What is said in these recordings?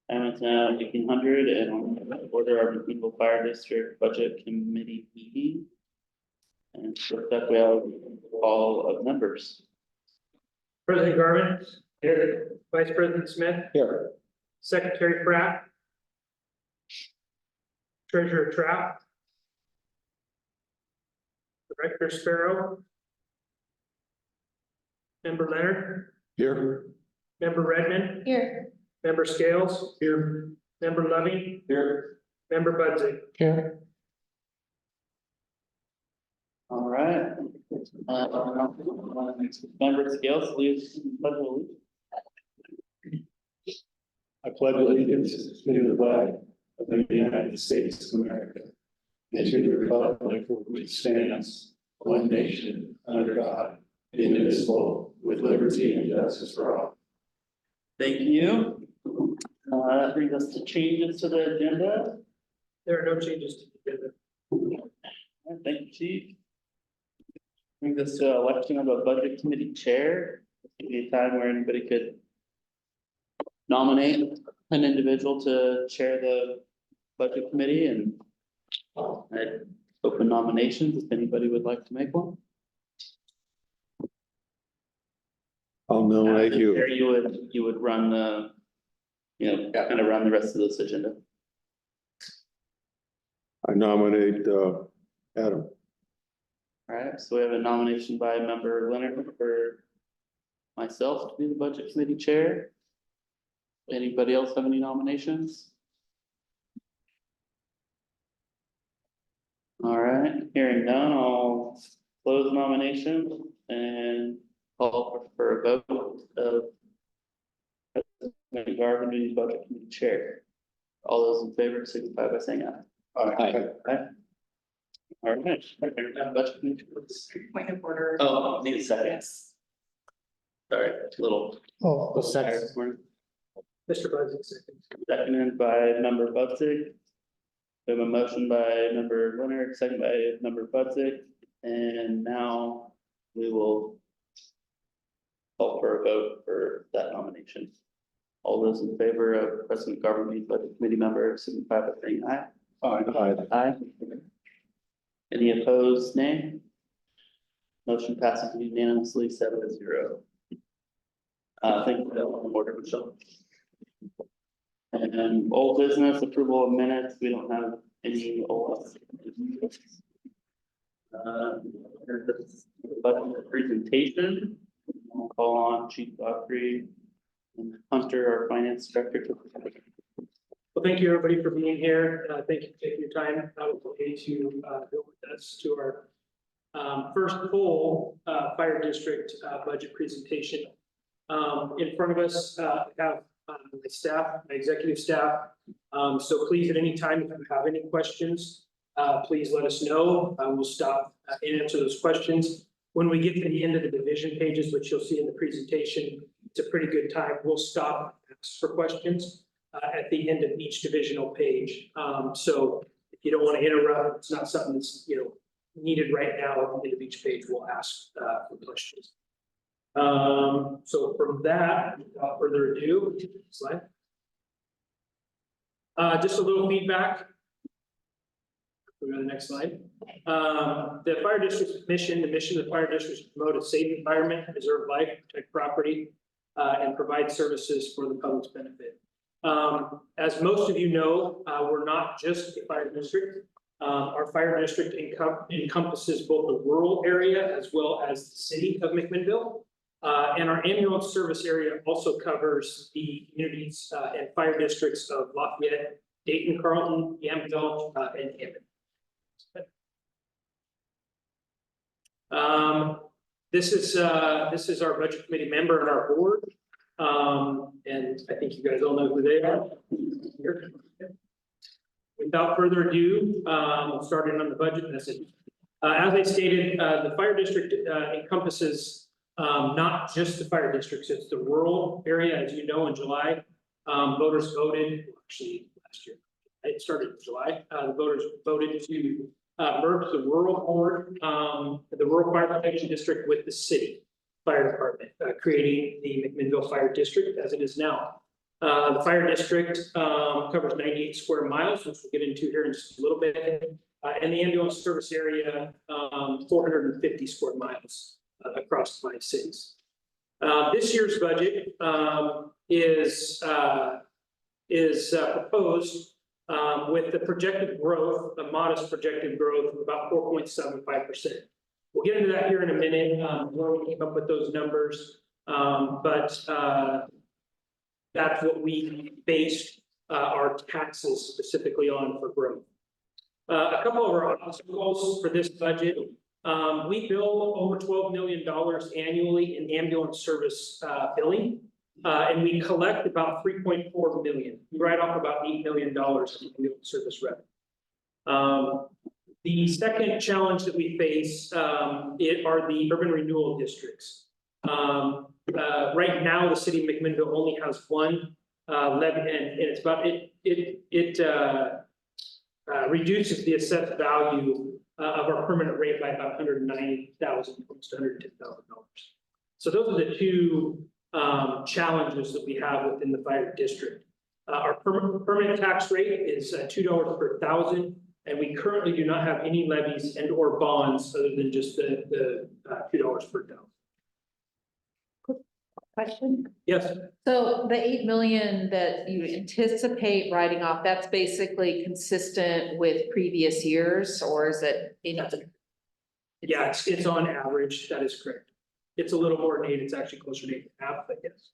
And it's now 1800 and on order our McMinnville Fire District Budget Committee meeting. And first up, we have all of members. President Garvin. Here. Vice President Smith. Here. Secretary Pratt. Treasurer Trapp. Director Sparrow. Member Leonard. Here. Member Redmond. Here. Member Scales. Here. Member Loving. Here. Member Budsey. Here. All right. Member Scales, please. I pledge allegiance to the flag of the United States of America and to the republic for which it stands, one nation, under God, indivisible, with liberty and justice for all. Thank you. That brings us to changes to the agenda. There are no changes to the agenda. All right, thank you, Chief. Brings us to election of a budget committee chair. This could be a time where anybody could nominate an individual to chair the budget committee, and I'd open nominations if anybody would like to make one. I'll nominate As the you. chair, you would run the, kind of run the rest of this agenda. I nominate Adam. All right, so we have a nomination by member Leonard for myself to be the budget committee chair. Anybody else have any nominations? All right, hearing none, I'll close nominations and call for a vote of President Garvin to be budget committee chair. All those in favor signify by saying aye. Aye. Aye. All right. Budget committee. Point of order. Oh, need a second. Sorry, little. Oh, tired this morning. Mr. Budsey, second. Seconded by member Budzick. We have a motion by member Leonard, second by member Budzick, and now we will call for a vote for that nomination. All those in favor of President Garvin being budget committee member, signify by saying aye. Aye. Aye. Any opposed, nay? Motion passes unanimously 7-0. Thank you for that one order, Michelle. And old business approval of minutes, we don't have any old. Budget presentation, I'll call on Chief Godfrey and Hunter, our finance director. Well, thank you, everybody, for being here. Thank you for taking your time out of the way to go with us to our first full fire district budget presentation. In front of us, I have my staff, my executive staff. So please, at any time, if you have any questions, please let us know. We'll stop and answer those questions. When we get to the end of the division pages, which you'll see in the presentation, it's a pretty good time. We'll stop and ask for questions at the end of each divisional page. So if you don't want to interrupt, it's not something that's needed right now. At the end of each page, we'll ask for questions. So from that, without further ado, slide. Just a little feedback. We go to the next slide. The fire district's mission, the mission of the fire district is to promote a safe environment, preserve life, protect property, and provide services for the public's benefit. As most of you know, we're not just a fire district. Our fire district encompasses both the rural area as well as the city of McMinnville. And our ambulance service area also covers the communities and fire districts of Lafayette, Dayton, Carlton, Yamhill, and Hammond. This is our budget committee member and our board. And I think you guys all know who they are. Without further ado, we'll start in on the budget message. As I stated, the fire district encompasses not just the fire districts, it's the rural area. As you know, in July, voters voted, actually last year, it started in July, the voters voted to merge the rural board, the rural fire protection district with the city fire department, creating the McMinnville Fire District as it is now. The fire district covers 98 square miles, which we'll get into here in just a little bit. And the ambulance service area, 450 square miles across 5 cities. This year's budget is proposed with the projected growth, a modest projected growth of about 4.75%. We'll get into that here in a minute, where we came up with those numbers. But that's what we based our taxes specifically on for growth. A couple of our obstacles for this budget. We bill over $12 million annually in ambulance service billing. And we collect about 3.4 million. We write off about $8 million in ambulance service revenue. The second challenge that we face are the urban renewal districts. Right now, the city of McMinnville only has one levy, and it's about it reduces the assessed value of our permanent rate by about $190,000, close to $110,000. So those are the two challenges that we have within the fire district. Our permanent tax rate is $2 per thousand, and we currently do not have any levies and or bonds other than just the $2 per thousand. Question? Yes. So the 8 million that you anticipate writing off, that's basically consistent with previous years, or is it? Yeah, it's on average. That is correct. It's a little more than 8. It's actually closer to 8.5, but yes.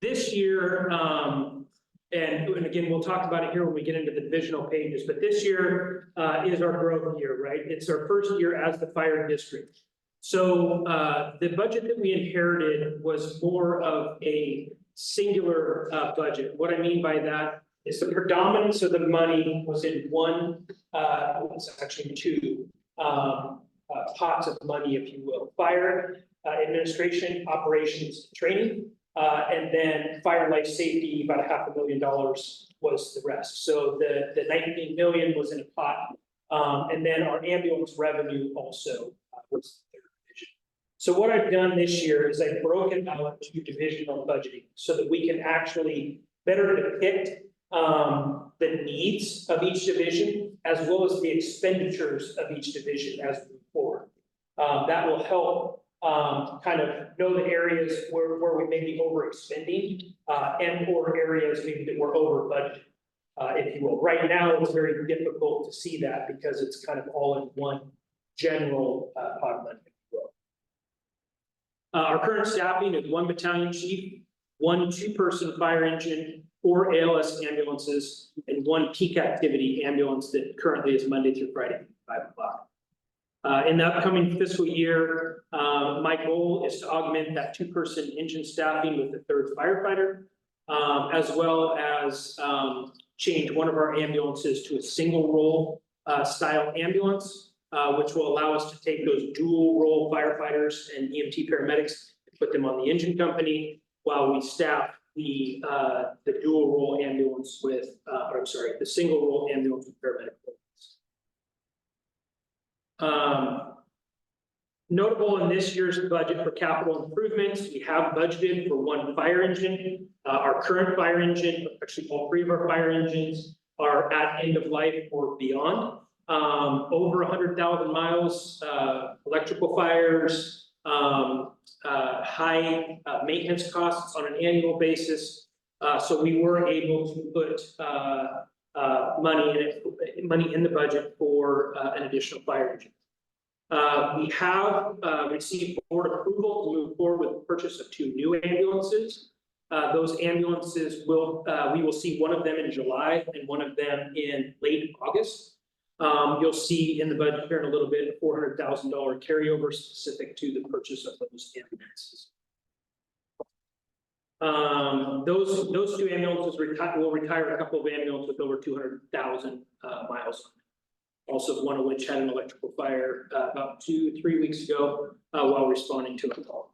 This year, and again, we'll talk about it here when we get into the divisional pages, but this year is our growth year, right? It's our first year as the fire district. So the budget that we inherited was more of a singular budget. What I mean by that is the predominance of the money was in one, it's actually two pots of money, if you will. Fire administration, operations, training, and then fire life safety, about $500,000 was the rest. So the 19 million was in a pot, and then our ambulance revenue also was the third division. So what I've done this year is I've broken out to divisional budgeting so that we can actually better depict the needs of each division, as well as the expenditures of each division as we move forward. That will help kind of know the areas where we may be overexpending and or areas maybe that we're over budget, if you will. Right now, it's very difficult to see that because it's kind of all in one general pot of money, if you will. Our current staffing is 1 battalion chief, 1 2-person fire engine, 4 ALS ambulances, and 1 peak activity ambulance that currently is Monday through Friday, 5 o'clock. In the upcoming fiscal year, my goal is to augment that 2-person engine staffing with a 3rd firefighter, as well as change one of our ambulances to a single role style ambulance, which will allow us to take those dual role firefighters and EMT paramedics and put them on the engine company while we staff the dual role ambulance with, the single role ambulance with paramedic roles. Notable in this year's budget for capital improvements, we have budgeted for 1 fire engine. Our current fire engine, actually all 3 of our fire engines are at end of life or beyond. Over 100,000 miles, electrical fires, high maintenance costs on an annual basis. So we were able to put money in the budget for an additional fire engine. We have received board approval to move forward with the purchase of 2 new ambulances. Those ambulances we will see one of them in July and one of them in late August. You'll see in the budget here in a little bit, a $400,000 carryover specific to the purchase of those ambulances. Those 2 ambulances will retire a couple of ambulances with over 200,000 miles on them. Also, one of which had an electrical fire about 2-3 weeks ago while responding to a call.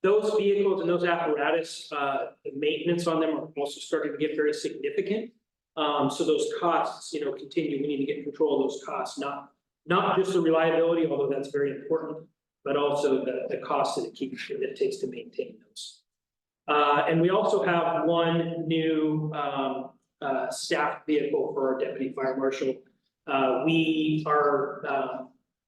Those vehicles and those apparatus, the maintenance on them are also starting to get very significant. So those costs, continue. We need to get control of those costs, not just the reliability, although that's very important, but also the cost that it takes to maintain those. And we also have one new staff vehicle for our deputy fire marshal. We are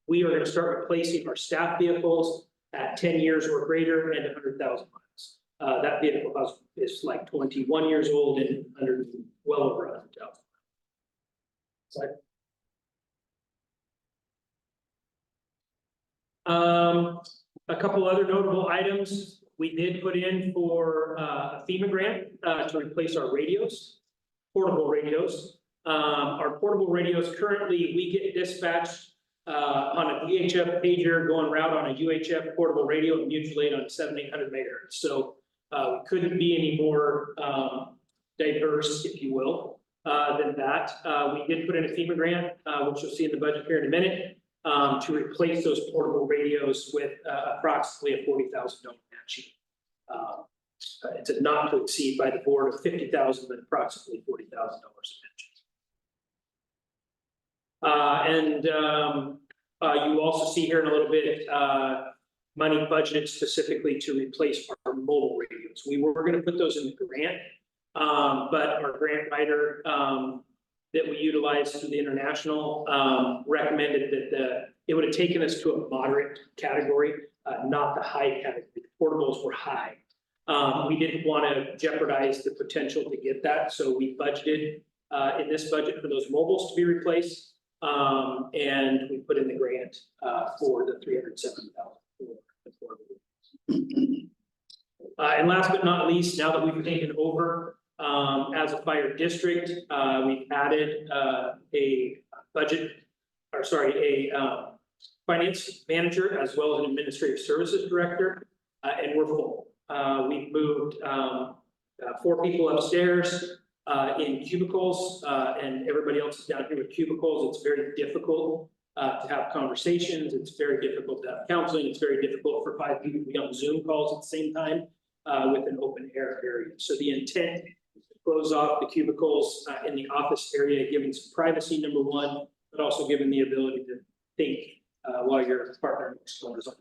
going to start replacing our staff vehicles at 10 years or greater and 100,000 miles. That vehicle is like 21 years old and well over 100,000. Sorry. A couple other notable items. We did put in for a FEMA grant to replace our radios, portable radios. Our portable radios currently, we get dispatched on a VHF pager going route on a UHF portable radio and mutuate on 700-800 megahertz. So we couldn't be any more diverse, if you will, than that. We did put in a FEMA grant, which you'll see in the budget here in a minute, to replace those portable radios with approximately a $40,000 matching. It's a not to exceed by the board of $50,000, but approximately $40,000 matching. You also see here in a little bit money budgeted specifically to replace our mobile radios. We were going to put those in the grant, but our grant writer that we utilized through the international recommended that it would have taken us to a moderate category, not the high category. The portables were high. We didn't want to jeopardize the potential to get that, so we budgeted in this budget for those mobiles to be replaced, and we put in the grant for the $307,000 for the portables. And last but not least, now that we've taken over as a fire district, we've added a finance manager as well as an administrative services director, and we're full. We've moved 4 people upstairs in cubicles, and everybody else is down here with cubicles. It's very difficult to have conversations. It's very difficult to have counseling. It's very difficult for 5 people to be on Zoom calls at the same time with an open air area. So the intent is to close off the cubicles in the office area, giving some privacy, number one, but also giving the ability to think while your partner is on Zoom.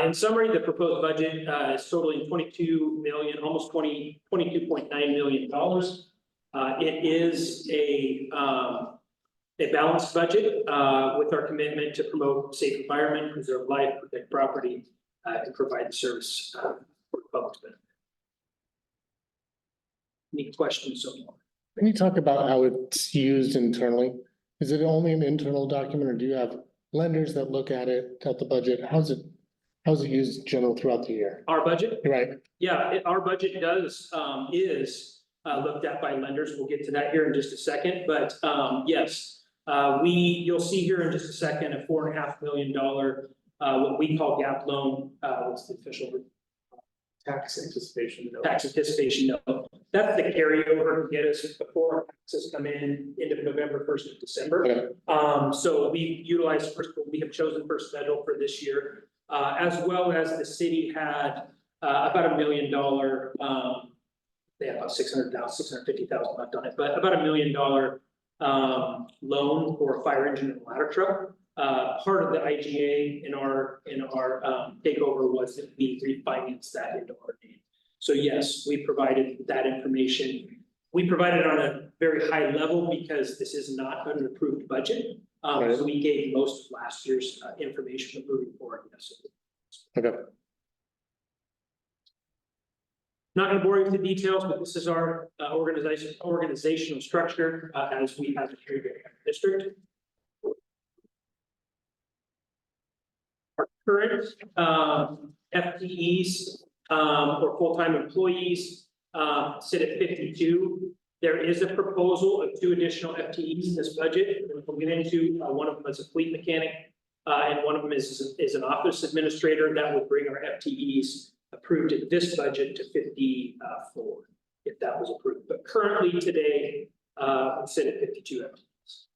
In summary, the proposed budget is totaling $22 million, almost $22.9 million. It is a balanced budget with our commitment to promote safe environment, preserve life, protect property, and provide the service for the public's benefit. Any questions so far? Can you talk about how it's used internally? Is it only an internal document, or do you have lenders that look at it, at the budget? How's it used general throughout the year? Our budget? Right. Yeah, our budget is looked at by lenders. We'll get to that here in just a second, but yes, you'll see here in just a second a $4.5 million what we call gap loan. What's the official word? Tax anticipation note. Tax anticipation note. That's the carryover to get us before our taxes come in end of November, 1st of December. Okay. So we utilized we have chosen First Federal for this year, as well as the city had about $1 million. They have about $650,000 left on it, but about $1 million loan for a fire engine and ladder truck. Part of the IGA in our takeover was that we refinanced that into our name. So yes, we provided that information. We provided it on a very high level because this is not an approved budget. Right. So we gave most of last year's information moving forward. Yes. Okay. Not going to bore you with the details, but this is our organizational structure as we have it here in the district. Our current FTEs or full-time employees sit at 52. There is a proposal of 2 additional FTEs in this budget. We'll get into one of them is a fleet mechanic, and one of them is an office administrator. That would bring our FTEs approved in this budget to 54 if that was approved. But currently today, we sit at 52 FTEs.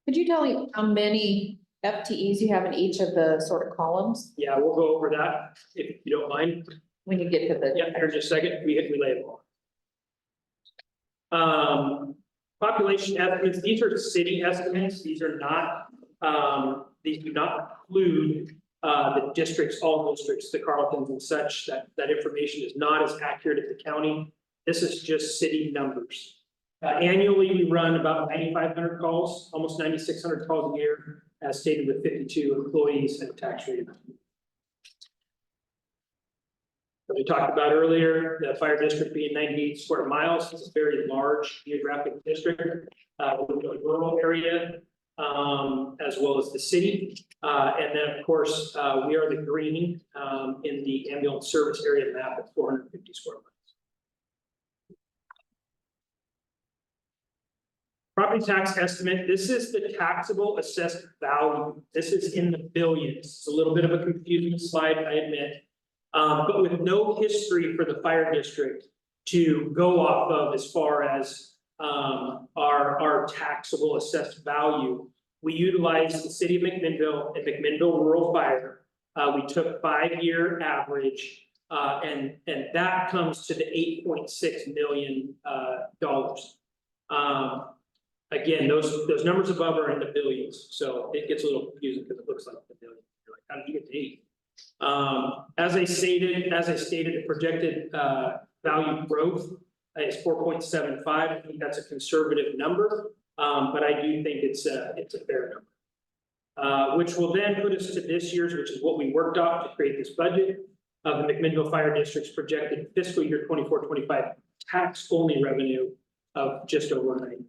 Could you tell me how many FTEs you have in each of the sort of columns Yeah, we'll go over that if you don't mind. when you get to the? Yeah, here in just a second, we lay it on. Population estimates, these are city estimates. These are not These do not include the districts, all districts, the Carltons and such, that information is not as accurate as the county. This is just city numbers. Annually, we run about 9,500 calls, almost 9,600 calls a year, as stated with 52 employees and a tax rate. As we talked about earlier, the fire district being 98 square miles, it's a very large geographic district, with a rural area, as well as the city. And then, of course, we are the green in the ambulance service area map at 450 square miles. Property tax estimate, this is the taxable assessed value. This is in the billions. It's a little bit of a confusing slide, I admit. But with no history for the fire district to go off of as far as our taxable assessed value, we utilized the city of McMinnville and McMinnville Rural Fire. We took 5-year average, and that comes to the $8.6 million. Again, those numbers above are in the billions, so it gets a little confusing because it looks like the billion. You're like, how did you get to 8? As I stated, the projected value growth is 4.75. I think that's a conservative number, but I do think it's a fair number. Which will then put us to this year's, which is what we worked off to create this budget of the McMinnville Fire District's projected fiscal year 24-25 tax only revenue of just over $1 million.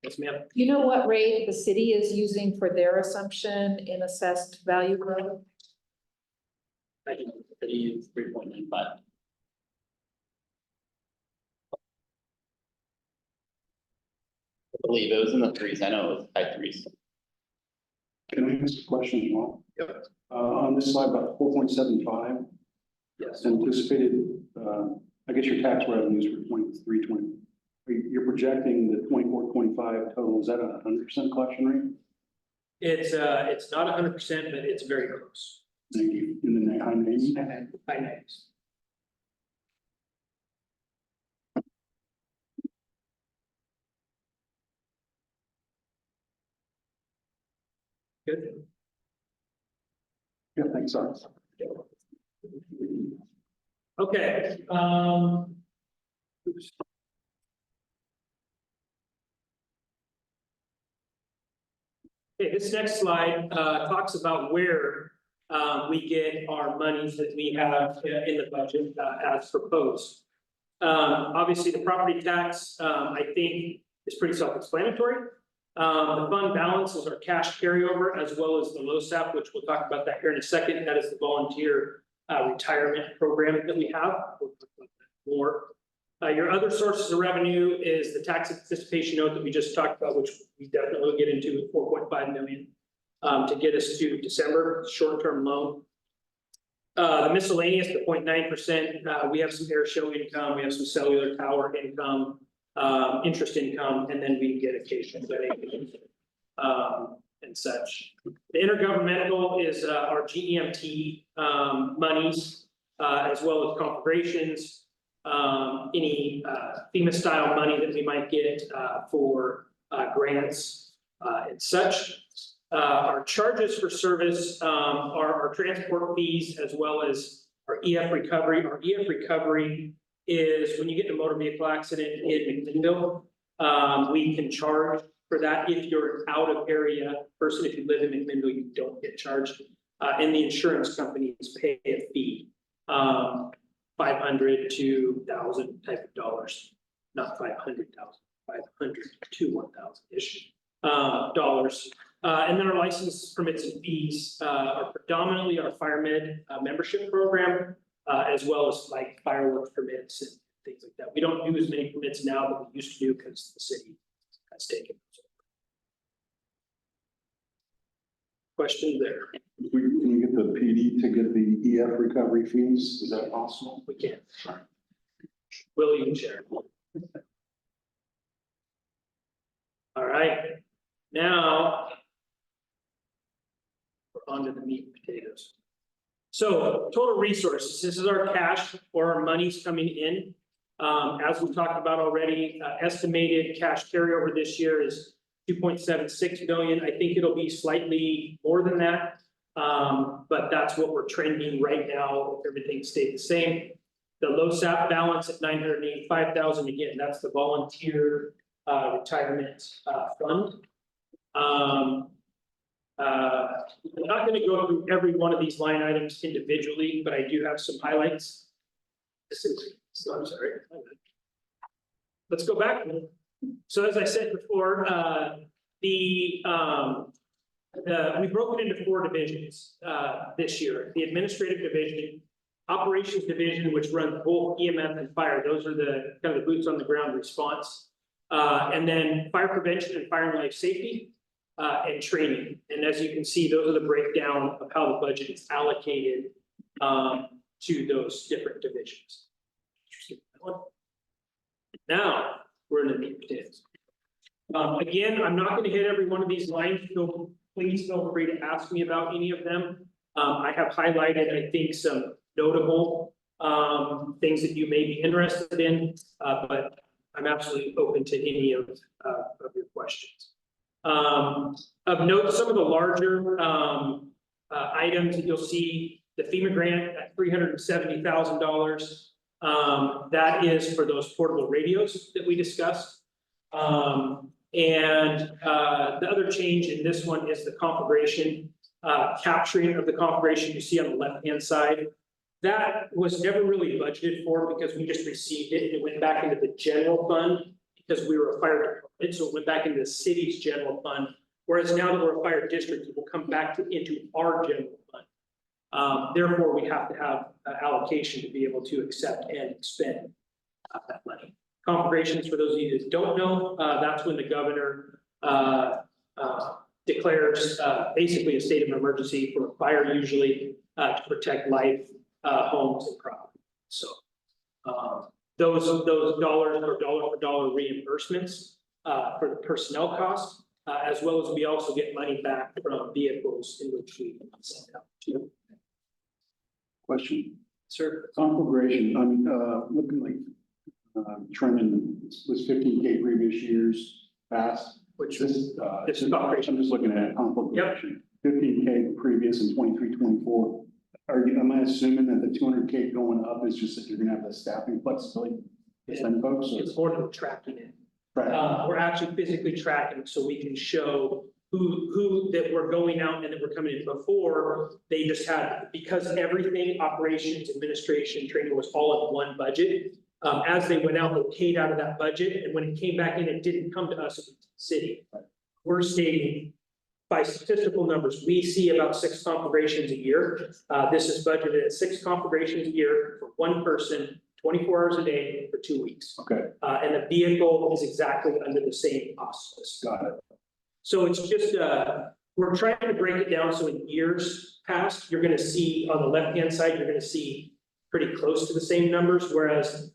Yes, ma'am. You know what rate the city is using for their assumption in assessed value growth? I think that he used 3.95. I believe it was in the 3s. I know it was high 3s. Can I ask a question as well? Yep. On this slide, about 4.75, Yes. anticipated, I guess your tax revenues for 23-20. You're projecting the 24-25 total, is that a 100% collection rate? It's not 100%, but it's very close. Thank you. In the high 90s? High 90s. Good. Yeah, thanks, sorry. Okay, oops. Okay, this next slide talks about where we get our monies that we have in the budget as proposed. Obviously, the property tax, I think, is pretty self-explanatory. The fund balance is our cash carryover, as well as the LoSAP, which we'll talk about that here in a second. That is the volunteer retirement program that we have. We'll talk about that more. Your other sources of revenue is the tax anticipation note that we just talked about, which we definitely will get into with 4.5 million to get us to December, short-term loan. The miscellaneous, the 0.9%, we have some air show income, we have some cellular tower income, interest income, and then we get occasional donations and such. The intergovernmental is our GEMT monies, as well as conflagrations, any FEMA style money that we might get for grants and such. Our charges for service are our transport fees, as well as our EF recovery. Our EF recovery is when you get in a motor vehicle accident in McMinnville, we can charge for that. If you're an out of area person, if you live in McMinnville, you don't get charged, and the insurance companies pay a fee. 500 to 1,000 type of dollars, not 500,000, 500 to 1,000 ish dollars. And then our license permits and fees are predominantly our fire med membership program, as well as like fireworks permits and things like that. We don't do as many permits now that we used to do because the city has taken those over. Question there. Can we get the PD to get the EF recovery fees? Is that possible? We can. Will you share? All right, now we're on to the meat and potatoes. So total resources, this is our cash or our monies coming in. As we talked about already, estimated cash carryover this year is 2.76 million. I think it'll be slightly more than that. But that's what we're trending right now, if everything stayed the same. The low SAP balance at 985,000, again, that's the volunteer retirement fund. I'm not gonna go through every one of these line items individually, but I do have some highlights. I'm sorry. Let's go back. So as I said before, we broke it into 4 divisions this year. The administrative division, operations division, which runs both EMF and fire. Those are the kind of the boots on the ground response. And then fire prevention and fire and life safety and training. And as you can see, those are the breakdown of how the budget is allocated to those different divisions. Now we're in the meat and potatoes. Again, I'm not going to hit every one of these lines. Please feel free to ask me about any of them. I have highlighted, I think, some notable things that you may be interested in, but I'm absolutely open to any of your questions. Of note, some of the larger items that you'll see, the FEMA grant at $370,000. That is for those portable radios that we discussed. And the other change in this one is the conflagration, capturing of the conflagration you see on the left-hand side. That was never really budgeted for because we just received it and it went back into the general fund because we were a fire department, so it went back into the city's general fund. Whereas now that we're a fire district, it will come back into our general fund. Therefore, we have to have allocation to be able to accept and expend that money. Conflagrations, for those of you that don't know, that's when the governor declares basically a state of emergency for a fire, usually to protect life, homes, and property. So those dollars are dollar for dollar reimbursements for the personnel costs, as well as we also get money back from vehicles in which we send out to. Question, Sir, conflagration, I'm looking like trending was 15K previous years past. which This is this is conflagration. I'm just looking at conflagration. 15K previous in 23-24. Am I assuming that the 200K going up is just that you're gonna have the staffing flexibility to send folks? it's more than tracking it. Right. We're actually physically tracking so we can show who that we're going out and that we're coming in. Before, they just had, because everything, operations, administration, training was all in one budget. As they went out, they paid out of that budget, and when it came back in, it didn't come to us, it was to the city. We're stating by statistical numbers, we see about 6 conflagrations a year. This is budgeted at 6 conflagrations a year for one person, 24 hours a day for 2 weeks. Okay, And the vehicle is exactly under the same auspice. got it. So it's just, we're trying to break it down so in years past, you're gonna see on the left-hand side, you're gonna see pretty close to the same numbers, whereas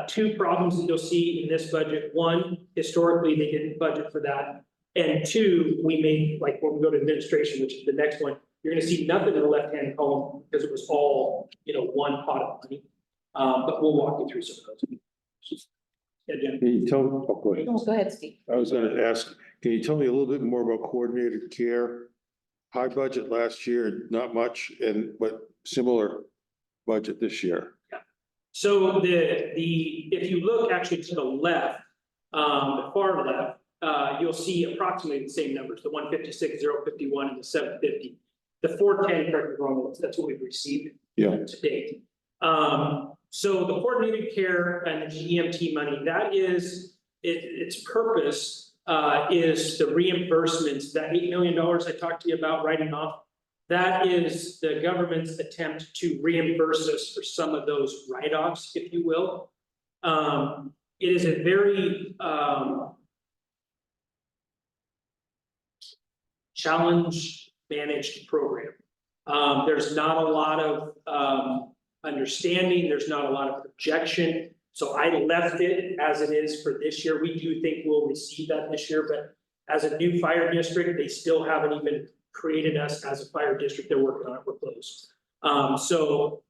2 problems that you'll see in this budget, 1, historically, they didn't budget for that. And 2, we made, like when we go to administration, which is the next one, you're gonna see nothing in the left-hand column because it was all, one pot of money. But we'll walk you through some of those. Yeah, Jen. Can you tell, oh, go ahead. Oh, go ahead, Steve. I was gonna ask, can you tell me a little bit more about coordinated care? High budget last year, not much, but similar budget this year. So if you look actually to the left, the far left, you'll see approximately the same numbers, the 156, 051, and the 750. The 410, correct me if I'm wrong, that's what we've received to date. So the coordinated care and the GEMT money, that is, its purpose is the reimbursements, that $8 million I talked to you about writing off. That is the government's attempt to reimburse us for some of those write-offs, if you will. It is a very challenge managed program. There's not a lot of understanding, there's not a lot of projection. So I left it as it is for this year. We do think we'll receive that this year, but as a new fire district, they still haven't even created us as a fire district. They're working on it, we're close. So,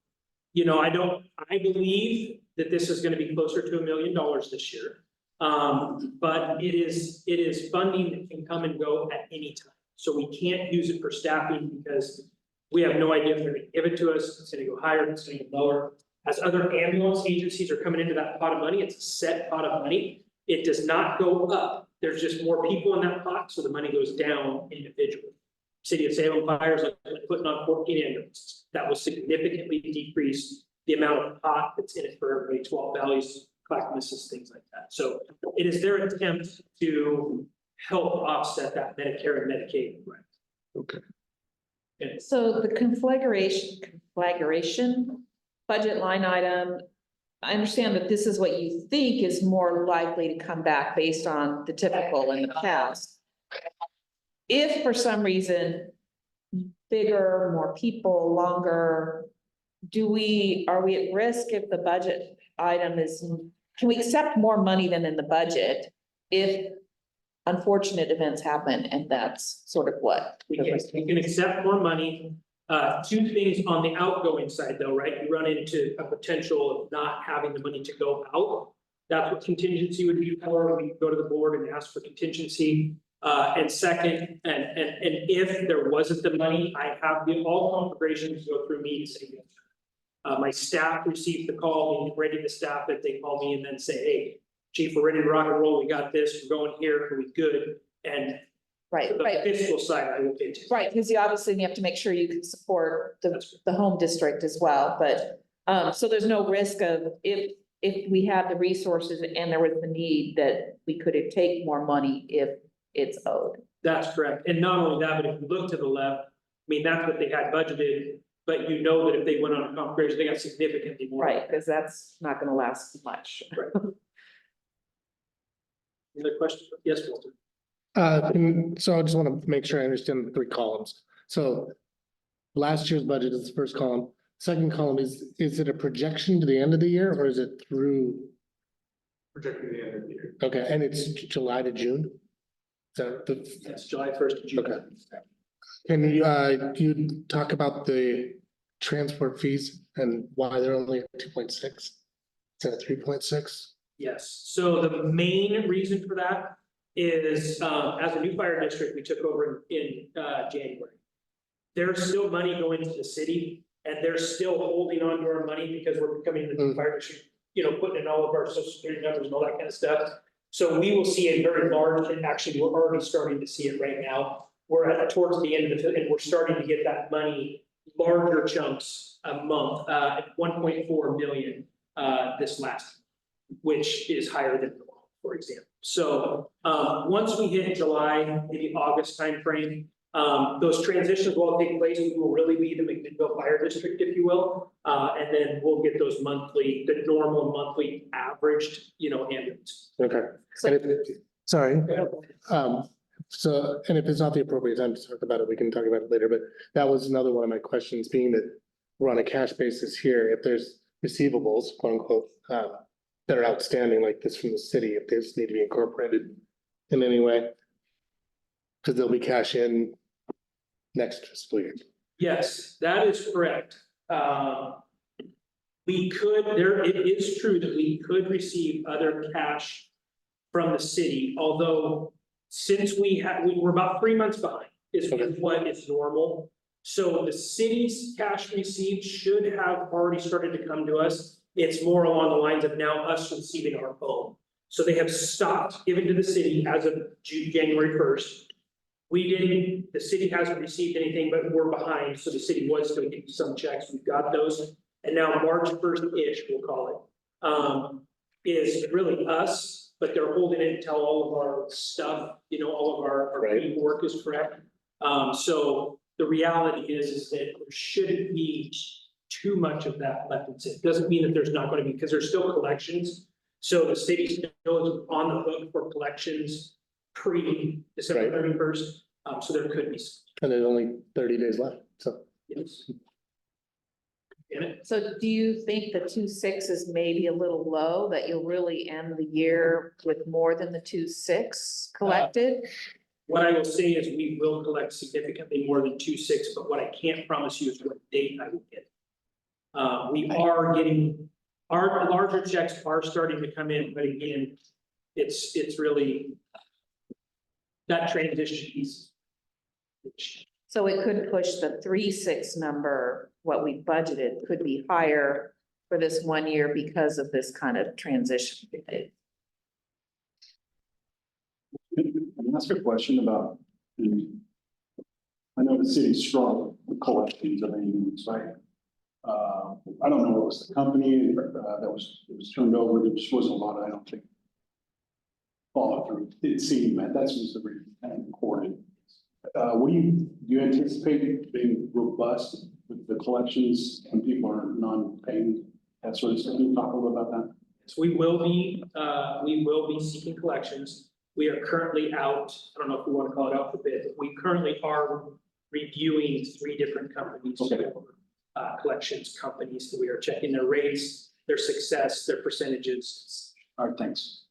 I believe that this is going to be closer to $1 million this year. But it is funding that can come and go at any time. So we can't use it for staffing because we have no idea if they're gonna give it to us, it's gonna go higher, it's gonna go lower. As other ambulance agencies are coming into that pot of money, it's a set pot of money. It does not go up. There's just more people in that pot, so the money goes down individually. City of Salem fires, like putting on 14 ambulances, that will significantly decrease the amount of pot that's in it for everybody, 12 values, Clackamas, things like that. So it is their attempt to help offset that Medicare and Medicaid. Right. Okay. So the conflagration budget line item, I understand that this is what you think is more likely to come back based on the typical in the past. If for some reason, bigger, more people, longer, are we at risk if the budget item is, can we accept more money than in the budget if unfortunate events happen and that's sort of what? We can accept more money. Two things on the outgoing side though, right? You run into a potential of not having the money to go out. That's what contingency would be for. We go to the board and ask for contingency. And second, and if there wasn't the money, I have all configurations go through me to say yes. My staff receives the call, we ready to staff it, they call me and then say, hey, chief, we're ready to rock and roll, we got this, we're going here, are we good? And Right, the right, fiscal side, I will get to. right, because you obviously have to make sure you can support the home district as well, but, so there's no risk of if we have the resources and there was the need that we could take more money if it's owed. That's correct. And not only that, but if you look to the left, I mean, that's what they had budgeted, but you know that if they went on a configuration, they got significantly more. Right, because that's not gonna last much. Any other questions? Yes, Walter. And so I just want to make sure I understand the three columns. So last year's budget is the first column. Second column is it a projection to the end of the year or is it through? Projecting the end of the year. Okay, and it's July to June? So Yes, July 1st to June. Okay. Can you talk about the transport fees and why they're only 2.6? Instead of 3.6? Yes, so the main reason for that is, as a new fire district, we took over in January. There's still money going to the city and they're still holding on to our money because we're becoming the new fire district, you know, putting in all of our social security numbers and all that kind of stuff. So we will see a very large, and actually we're already starting to see it right now. We're at towards the end of the, and we're starting to get that money, larger chunks a month, at 1.4 million this last, which is higher than normal, for example. So once we hit July, maybe August timeframe, those transitions will take place. We will really be the McMinnville Fire District, if you will. And then we'll get those monthly, the normal monthly averaged, you know, ambulance. Okay. So- And sorry. So, and if it's not the appropriate time to talk about it, we can talk about it later, but that was another one of my questions, being that we're on a cash basis here, if there's receivables, quote unquote, that are outstanding like this from the city, if those need to be incorporated in any way. Cause they'll be cash in next fiscal year. Yes, that is correct. We could, it is true that we could receive other cash from the city, although since we're about 3 months behind is what is normal. So the city's cash received should have already started to come to us. It's more along the lines of now us receiving our own. So they have stopped giving to the city as of January 1st. The city hasn't received anything, but we're behind. So the city was going to get some checks. We've got those. And now March 1st-ish, we'll call it, is really us, but they're holding it until all of our stuff, you know, all of our paperwork is correct. So the reality is that there shouldn't be too much of that left. It doesn't mean that there's not going to be, because there's still collections. So the city still is on the hook for collections pre-December 31st. So there could be. And there's only 30 days left, so. Yes. So do you think the 2.6 is maybe a little low, that you'll really end the year with more than the 2.6 collected? What I will say is we will collect significantly more than 2.6, but what I can't promise you is what date I will get. We are getting, our larger checks are starting to come in, but again, it's really that transition piece. So it could push the 3.6 number, what we budgeted could be higher for this 1 year because of this kind of transition. Can I ask a question about, I know the city's strong with collections of ambulance, right? I don't know what was the company that was turned over, there just wasn't a lot, I don't think. Follow through, it seemed that was the reason kind of recorded. What do you anticipate being robust with the collections and people are non-paying, that sort of stuff? Can you talk a little about that? So we will be seeking collections. We are currently out, I don't know if we want to call it out for bid, but we currently are reviewing 3 different companies. Okay. Collections companies, so we are checking their rates, their success, their percentages. All right, thanks.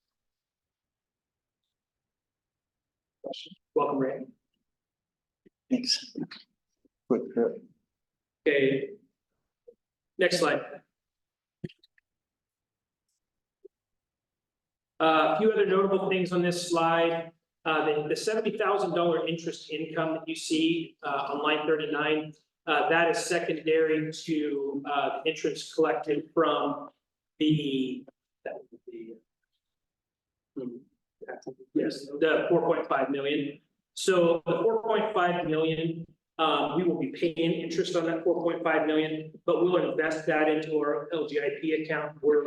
Welcome, Ray. Thanks. Okay. Next slide. A few other notable things on this slide. The $70,000 interest income that you see on line 39, that is secondary to the interest collected from the yes, the 4.5 million. So the 4.5 million, we will be paying interest on that 4.5 million, but we'll invest that into our LGIP account where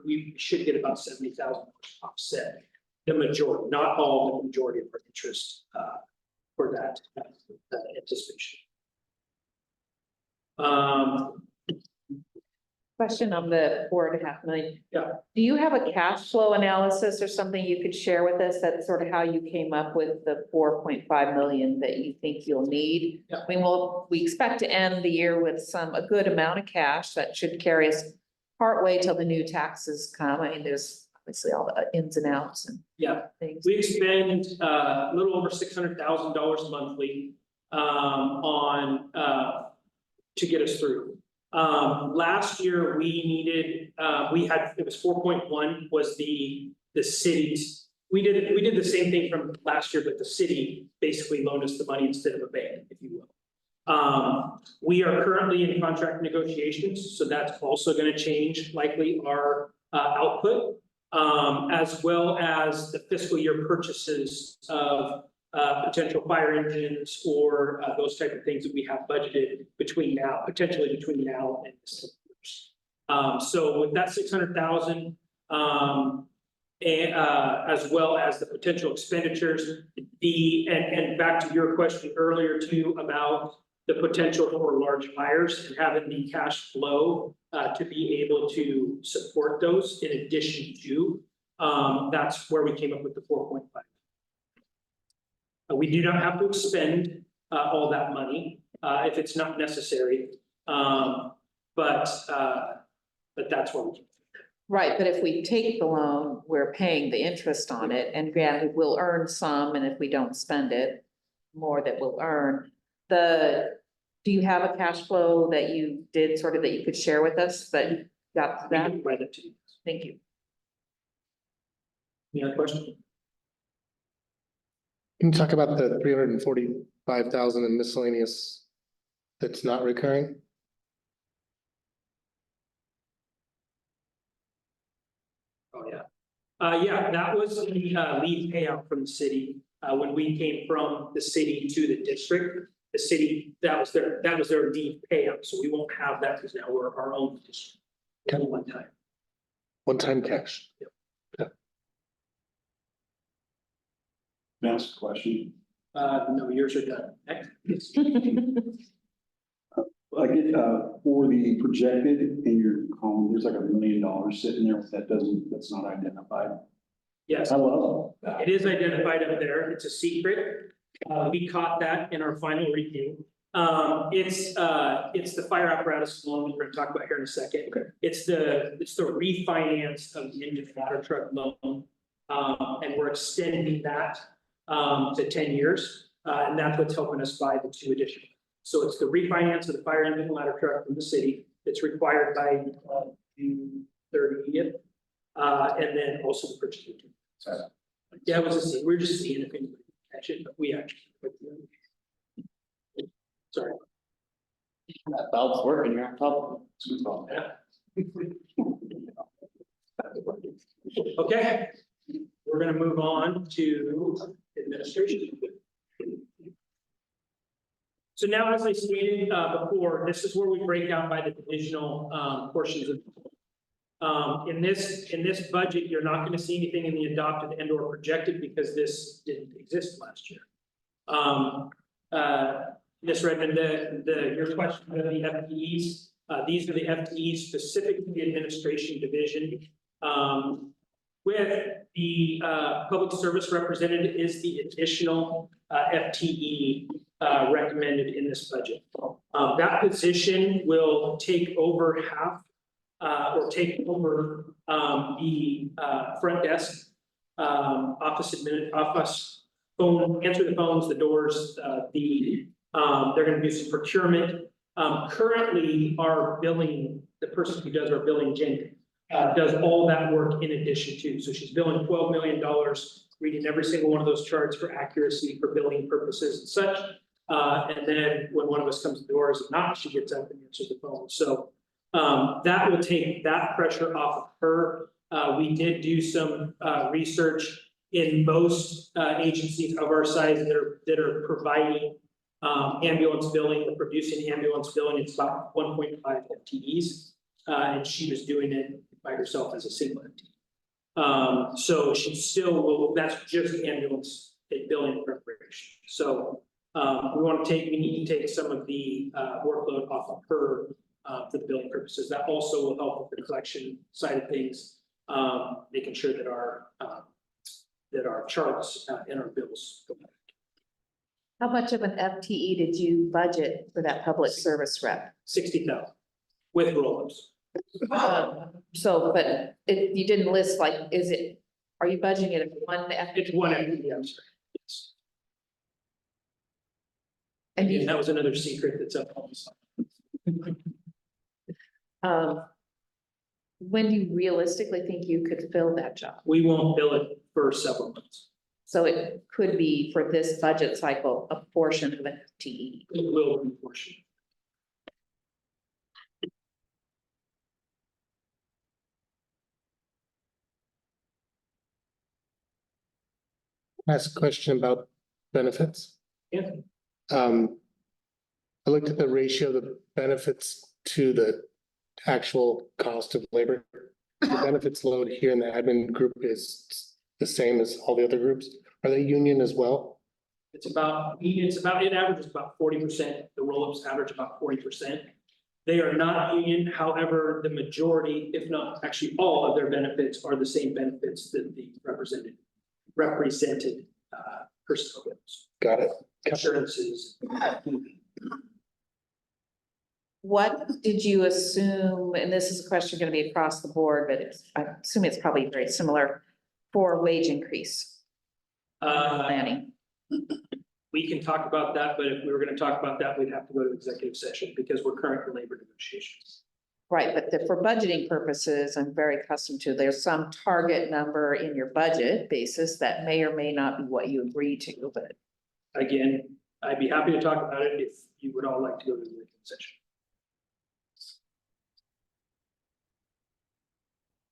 we should get about 70,000 offset. The majority, not all, the majority of our interest for that anticipation. Question on the 4.5 million. Yeah. Do you have a cash flow analysis or something you could share with us? That's sort of how you came up with the 4.5 million that you think you'll need? Yeah. I mean, we expect to end the year with a good amount of cash that should carry us partway till the new taxes come. I mean, there's obviously all the ins and outs and Yeah, things. we expend a little over $600,000 monthly on to get us through. Last year we needed, it was 4.1 was the city's. We did the same thing from last year, but the city basically loaned us the money instead of a bank, if you will. We are currently in contract negotiations, so that's also going to change likely our output, as well as the fiscal year purchases of potential fire engines or those type of things that we have budgeted potentially between now and December. So with that 600,000, as well as the potential expenditures, and back to your question earlier too about the potential for large fires and having the cash flow to be able to support those in addition to, that's where we came up with the 4.5. We do not have to expend all that money if it's not necessary, but that's what we. Right, but if we take the loan, we're paying the interest on it, and granted, we'll earn some, and if we don't spend it, more that we'll earn. Do you have a cash flow that you did sort of that you could share with us that you got that? Thank you. Any other question? Can you talk about the 345,000 in miscellaneous that's not recurring? Oh, yeah. Yeah, that was the lead payout from the city. When we came from the city to the district, the city, that was their lead payout. So we won't have that because now we're our own district. Okay. One time. One-time cash. Can I ask a question? No, yours are done. Next. I get, for the projected in your column, there's like $1 million sitting there that's not identified. Yes, I love that. it is identified up there. It's a secret. We caught that in our final review. It's the fire apparatus loan we're going to talk about here in a second. Okay. It's the refinance of the engine ladder truck loan. And we're extending that to 10 years. And that's what's helping us buy the 2 additional. So it's the refinance of the fire engine ladder truck from the city. It's required by June 30th. And then also the purchase of Yeah, it was we're just seeing if anybody can catch it, but we actually. Sorry. That valve's working, you're on top of it. Okay, we're gonna move on to administration. So now, as I stated before, this is where we break down by the divisional portions of. In this budget, you're not gonna see anything in the adopted and or projected because this didn't exist last year. Ms. Redmond, your question of the FTEs, these are the FTEs specific to the administration division. With the public service representative is the additional FTE recommended in this budget. That position will take over half or take over the front desk, office phone, answer the phones, the doors, they're gonna do some procurement. Currently, our billing, the person who does our billing, Jen, does all that work in addition to, so she's billing $12 million, reading every single one of those charts for accuracy, for billing purposes and such. And then when one of us comes to the doors and not, she gets up and answers the phone. So that will take that pressure off of her. We did do some research in most agencies of our size that are providing ambulance billing or producing ambulance billing. It's about 1.5 FTEs, and she was doing it by herself as a single FTE. So she still will. That's just ambulance billing preparation. So we need to take some of the workload off of her for the billing purposes. That also will help with the collection side of things, making sure that our charts and our bills go back. How much of an FTE did you budget for that public service rep? 60,000 with roll-ups. So, but you didn't list like, are you budgeting it at one FTE? It's one FTE, I'm sorry. Yes. And Again, that was another secret that's up on the side. When do you realistically think you could fill that job? We won't bill it for several months. So it could be for this budget cycle, a portion of an FTE. It will be a portion. Ask a question about benefits. Yeah. I looked at the ratio of the benefits to the actual cost of labor. The benefits load here in the admin group is the same as all the other groups. Are they union as well? It averages about 40%. The roll-ups average about 40%. They are not union. However, the majority, if not actually all of their benefits are the same benefits that the represented personnel gets. Got it. Insurances. What did you assume, and this is a question going to be across the board, but I assume it's probably very similar, for wage increase planning? We can talk about that, but if we were going to talk about that, we'd have to go to executive session because we're currently in labor negotiations. Right, but for budgeting purposes, I'm very accustomed to, there's some target number in your budget basis that may or may not be what you agree to, but. Again, I'd be happy to talk about it if you would all like to go to the executive session.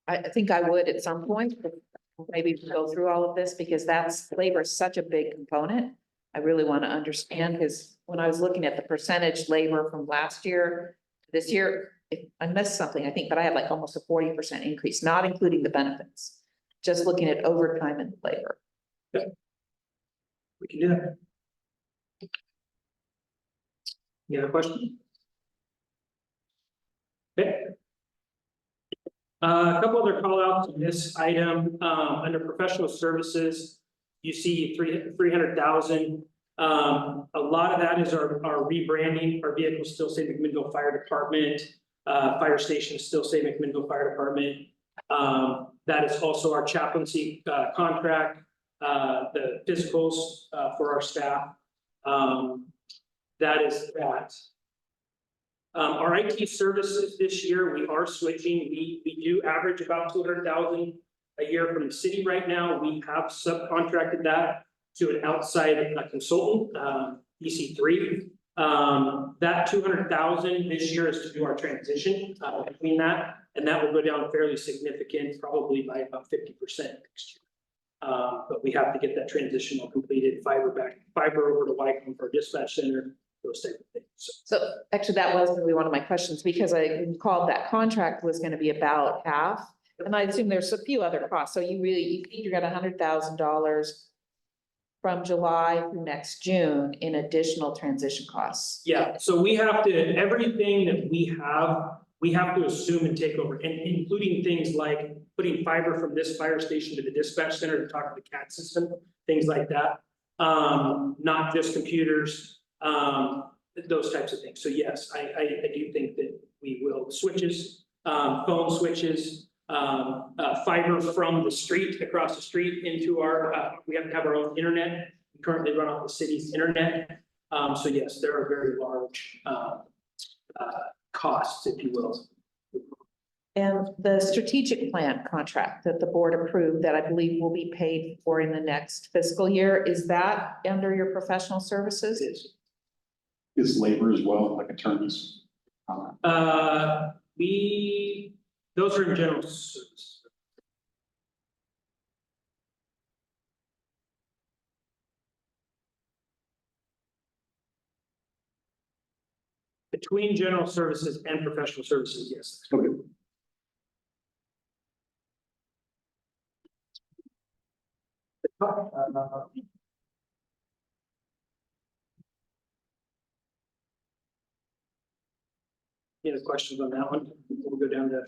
I think I would at some point, but maybe go through all of this because labor is such a big component. I really want to understand, because when I was looking at the percentage labor from last year to this year, I missed something, I think, but I had like almost a 40% increase, not including the benefits, just looking at overtime and labor. Yeah. We can do that. Any other questions? Okay. A couple other call outs on this item, under professional services, you see 300,000. A lot of that is our rebranding. Our vehicles still say McMinnville Fire Department. Fire stations still say McMinnville Fire Department. That is also our chaplaincy contract, the physicals for our staff. That is that. Our IT services this year, we are switching. We do average about 200,000 a year from the city right now. We have subcontracted that to an outside consultant, EC3. That 200,000 this year is to do our transition between that, and that will go down fairly significant, probably by about 50% next year. But we have to get that transition all completed, fiber over to Wycombe for dispatch center, those type of things. So actually, that was really one of my questions, because I called that contract was gonna be about half. And I assume there's a few other costs, so you think you got $100,000 from July through next June in additional transition costs. Yeah, so we have to, everything that we have to assume and take over, and including things like putting fiber from this fire station to the dispatch center to talk to the CAT system, things like that. Not just computers, those types of things. So yes, I do think that we will switches, phone switches, fiber from the street, across the street into our, we have to have our own internet. We currently run off the city's internet. So yes, there are very large, costs, if you will. And the strategic plan contract that the board approved that I believe will be paid for in the next fiscal year, is that under your professional services? It is. Is labor as well, like attorneys? Those are in general service. Between general services and professional services, yes. Okay. Any other questions on that one? We'll go down to.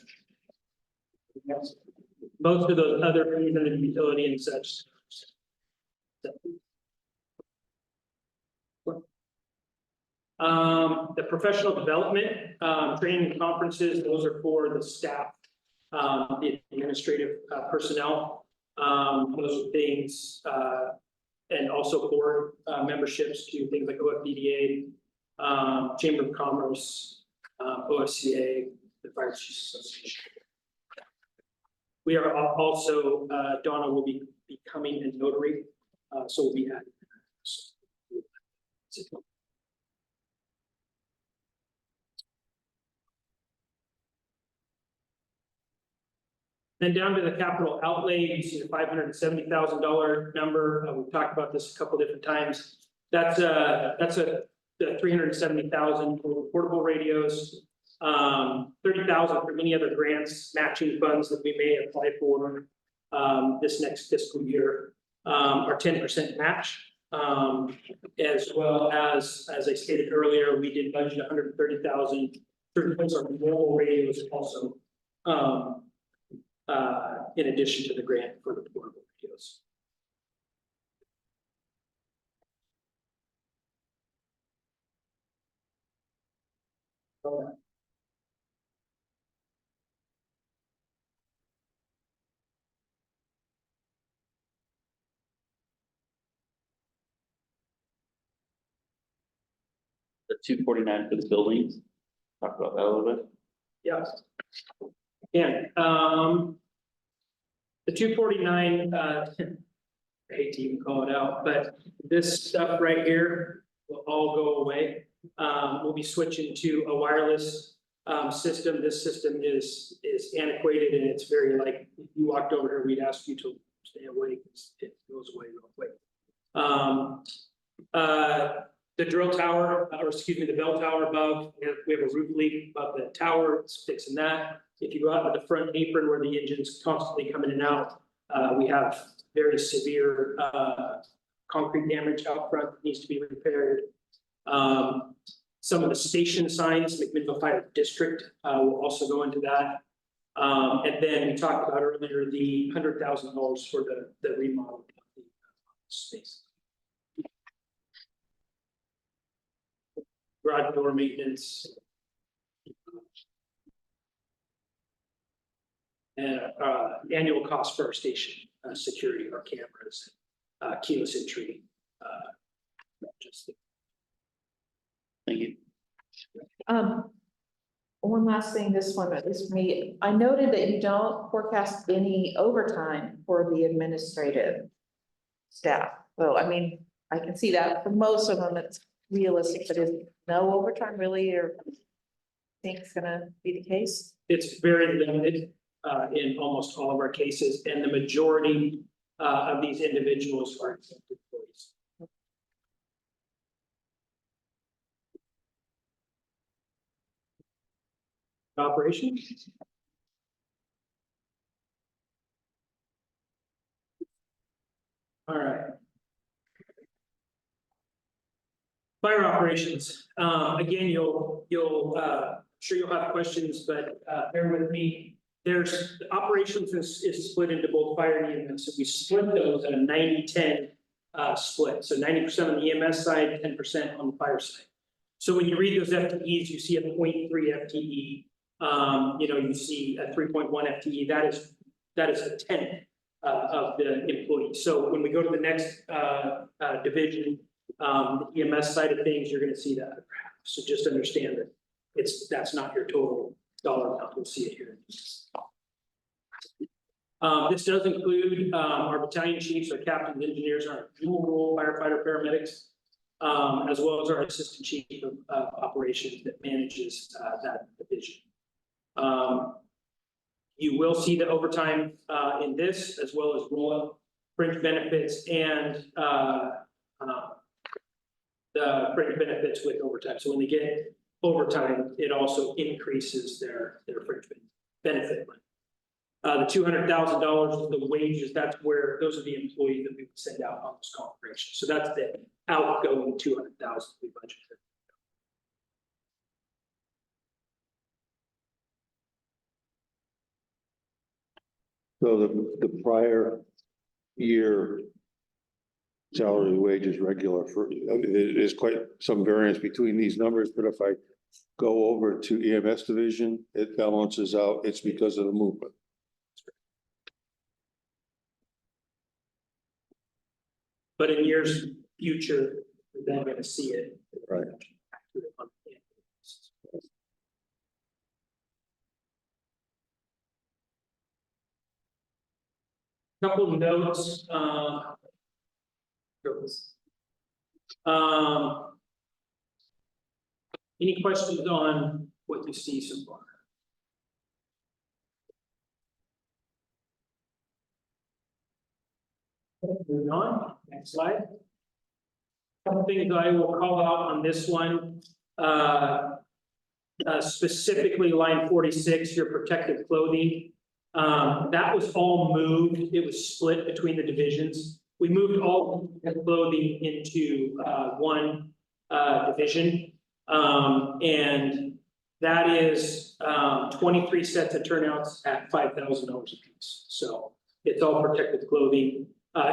Most of those other things under the utility and such. The professional development, training and conferences, those are for the staff, the administrative personnel. Those are things, and also board memberships to things like OFDDA, Chamber of Commerce, OFCA, the Fire Chiefs Association. We are also, Donna will be becoming a notary, so we'll be adding. Then down to the capital outlay, you see the $570,000 number. We've talked about this a couple different times. That's the 370,000 for portable radios, 30,000 for any other grants, matching funds that we may apply for this next fiscal year, our 10% match, as well as I stated earlier, we did budget 130,000 to replace our mobile radios also. In addition to the grant for the portable radios. The 249 for the buildings. Talk about that a little bit. Yeah. And the 249, I hate to even call it out, but this stuff right here will all go away. We'll be switching to a wireless system. This system is antiquated, and it's very like, if you walked over here, we'd ask you to stay away because it goes away real quick. The drill tower, or excuse me, the bell tower above, we have a roof leak above the tower, it's fixing that. If you go out to the front apron where the engine's constantly coming in and out, we have very severe concrete damage out front that needs to be repaired. Some of the station signs, McMinnville Fire District will also go into that. And then we talked about earlier the $100,000 for the remodel of the space. Garage door maintenance. And annual cost for our station, security, our cameras, keyless entry. Thank you. one last thing, this one, at least for me, I noted that you don't forecast any overtime for the administrative staff. So, I mean, I can see that for most of them, it's realistic, but is no overtime really, or think it's gonna be the case? It's very limited in almost all of our cases, and the majority of these individuals are exempt employees. Operation? All right. Fire operations, again, sure you'll have questions, but bear with me. There's, the operations is split into both fire and EMS, so we split those at a 90-10 split. So 90% on the EMS side, 10% on the fire side. So when you read those FTEs, you see a 0.3 FTE, you see a 3.1 FTE, that is a 10th of the employees. So when we go to the next division, the EMS side of things, you're gonna see that. So just understand that that's not your total dollar amount, you'll see it here. This does include our battalion chiefs, our captains, engineers, our dual role firefighter, paramedics, as well as our assistant chief of operations that manages that division. You will see the overtime in this, as well as roll-up, fringe benefits, and the fringe benefits with overtime. So when they get overtime, it also increases their fringe benefit. The $200,000 is the wages. That's where those are the employees that we would send out on this operation. So that's the outgoing $200,000 we budgeted. So the prior year salary wages regular for, it is quite some variance between these numbers, but if I go over to EMS division, it balances out. It's because of the movement. But in years future, we're then going to see it. Right. Couple of notes. Any questions on what you see so far? Moving on, next slide. Couple things I will call out on this one. Specifically line 46, your protective clothing. That was all moved. It was split between the divisions. We moved all the clothing into one division. And that is 23 sets of turnouts at $5,000 a piece. So it's all protective clothing.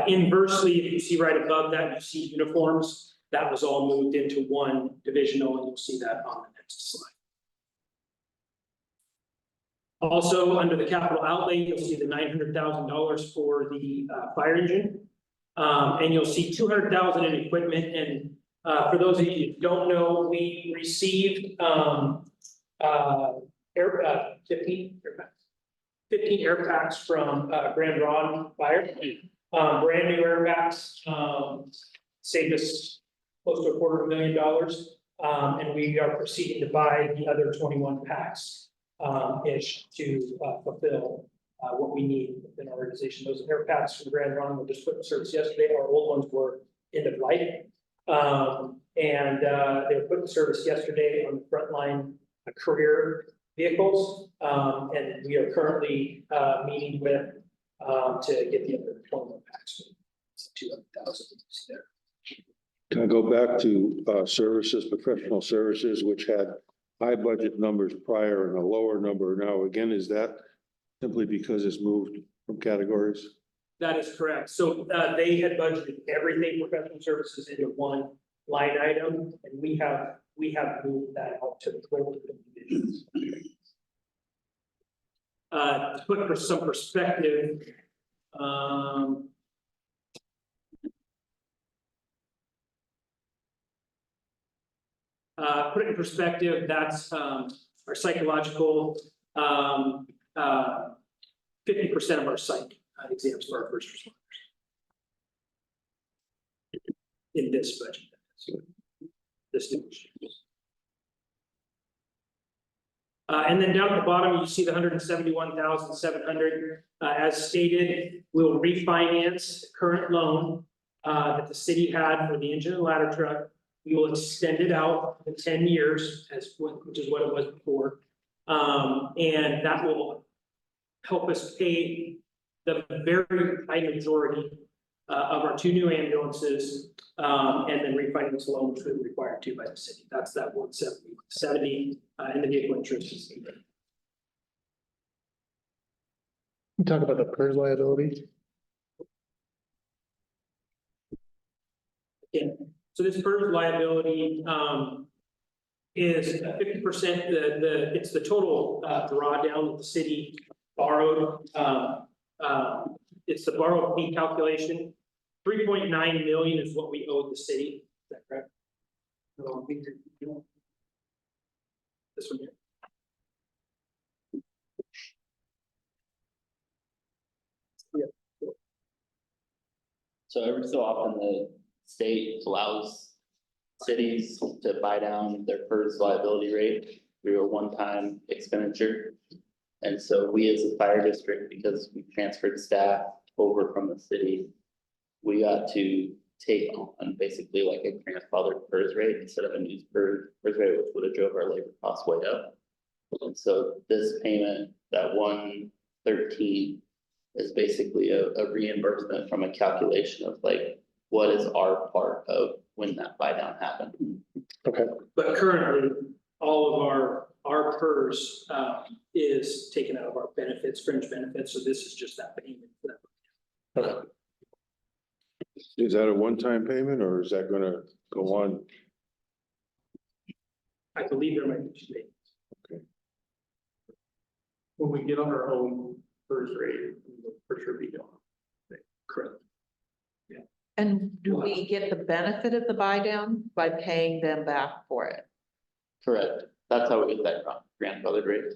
Inversely, if you see right above that, you see uniforms. That was all moved into one divisional, and you'll see that on the next slide. Also, under the capital outlay, you'll see the $900,000 for the fire engine. And you'll see $200,000 in equipment. And for those of you who don't know, we received 15 air packs from Grand Ron Fire. Brand new air packs, saved us close to $250,000. And we are proceeding to buy the other 21 packs ish to fulfill what we need within our organization. Those air packs from Grand Ron were just put in service yesterday. Our old ones were end of life. And they were put in service yesterday on the frontline career vehicles. And we are currently meeting with to get the other 21 packs. It's 200,000 there. Can I go back to services, professional services, which had high budget numbers prior and a lower number now? Again, is that simply because it's moved from categories? That is correct. So they had budgeted everything professional services into one line item, and we have moved that out to the 12 divisions. To put for some perspective, put it in perspective, that's our psychological, 50% of our psych exams for our first responders. In this budget. This new issue. And then down at the bottom, you see the 171,700. As stated, we'll refinance the current loan that the city had for the engine and ladder truck. We will extend it out to 10 years, which is what it was before. And that will help us pay the very high majority of our 2 new ambulances, and then refinance the loan, which we're required to by the city. That's that 170 and the vehicle insurance is. You talk about the PERS liability. Yeah, so this PERS liability is 50%, it's the total drawdown that the city borrowed. It's the borrowed fee calculation. 3.9 million is what we owe the city. Is that correct? This one here. So every so often the state allows cities to buy down their PERS liability rate through a one-time expenditure. And so we as a fire district, because we transferred staff over from the city, we got to take on basically like a grandfathered PERS rate instead of a new PERS rate, which would have drove our labor costs way up. And so this payment, that 113, is basically a reimbursement from a calculation of like, what is our part of when that buy down happened. Okay, But currently, all of our PERS is taken out of our benefits, fringe benefits, so this is just that payment for that. okay. Is that a one-time payment or is that gonna go on? I believe there might be 2 payments. When we get on our own PERS rate, we'll for sure be gone. Correct. And do we get the benefit of the buy down by paying them back for it? Correct. That's how we get that grandfathered rate.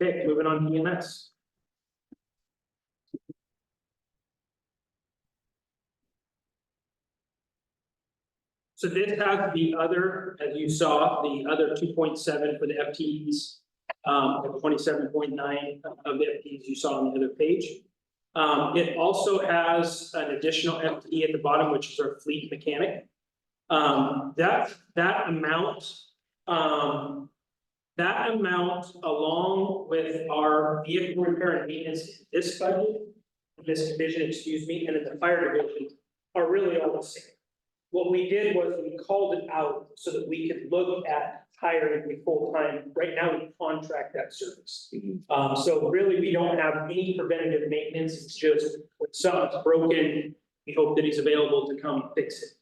Okay, moving on to EMS. So this has the other, as you saw, the other 2.7 for the FTEs, 27.9 of the FTEs you saw on the other page. It also has an additional FTE at the bottom, which is our fleet mechanic. That amount, along with our vehicle repair and maintenance, in this budget, this division, excuse me, and in the fire division, are really all the same. What we did was we called it out so that we could look at hiring the full-time. Right now, we contract that service. So really, we don't have any preventative maintenance. It's just when something's broken, we hope that he's available to come fix it.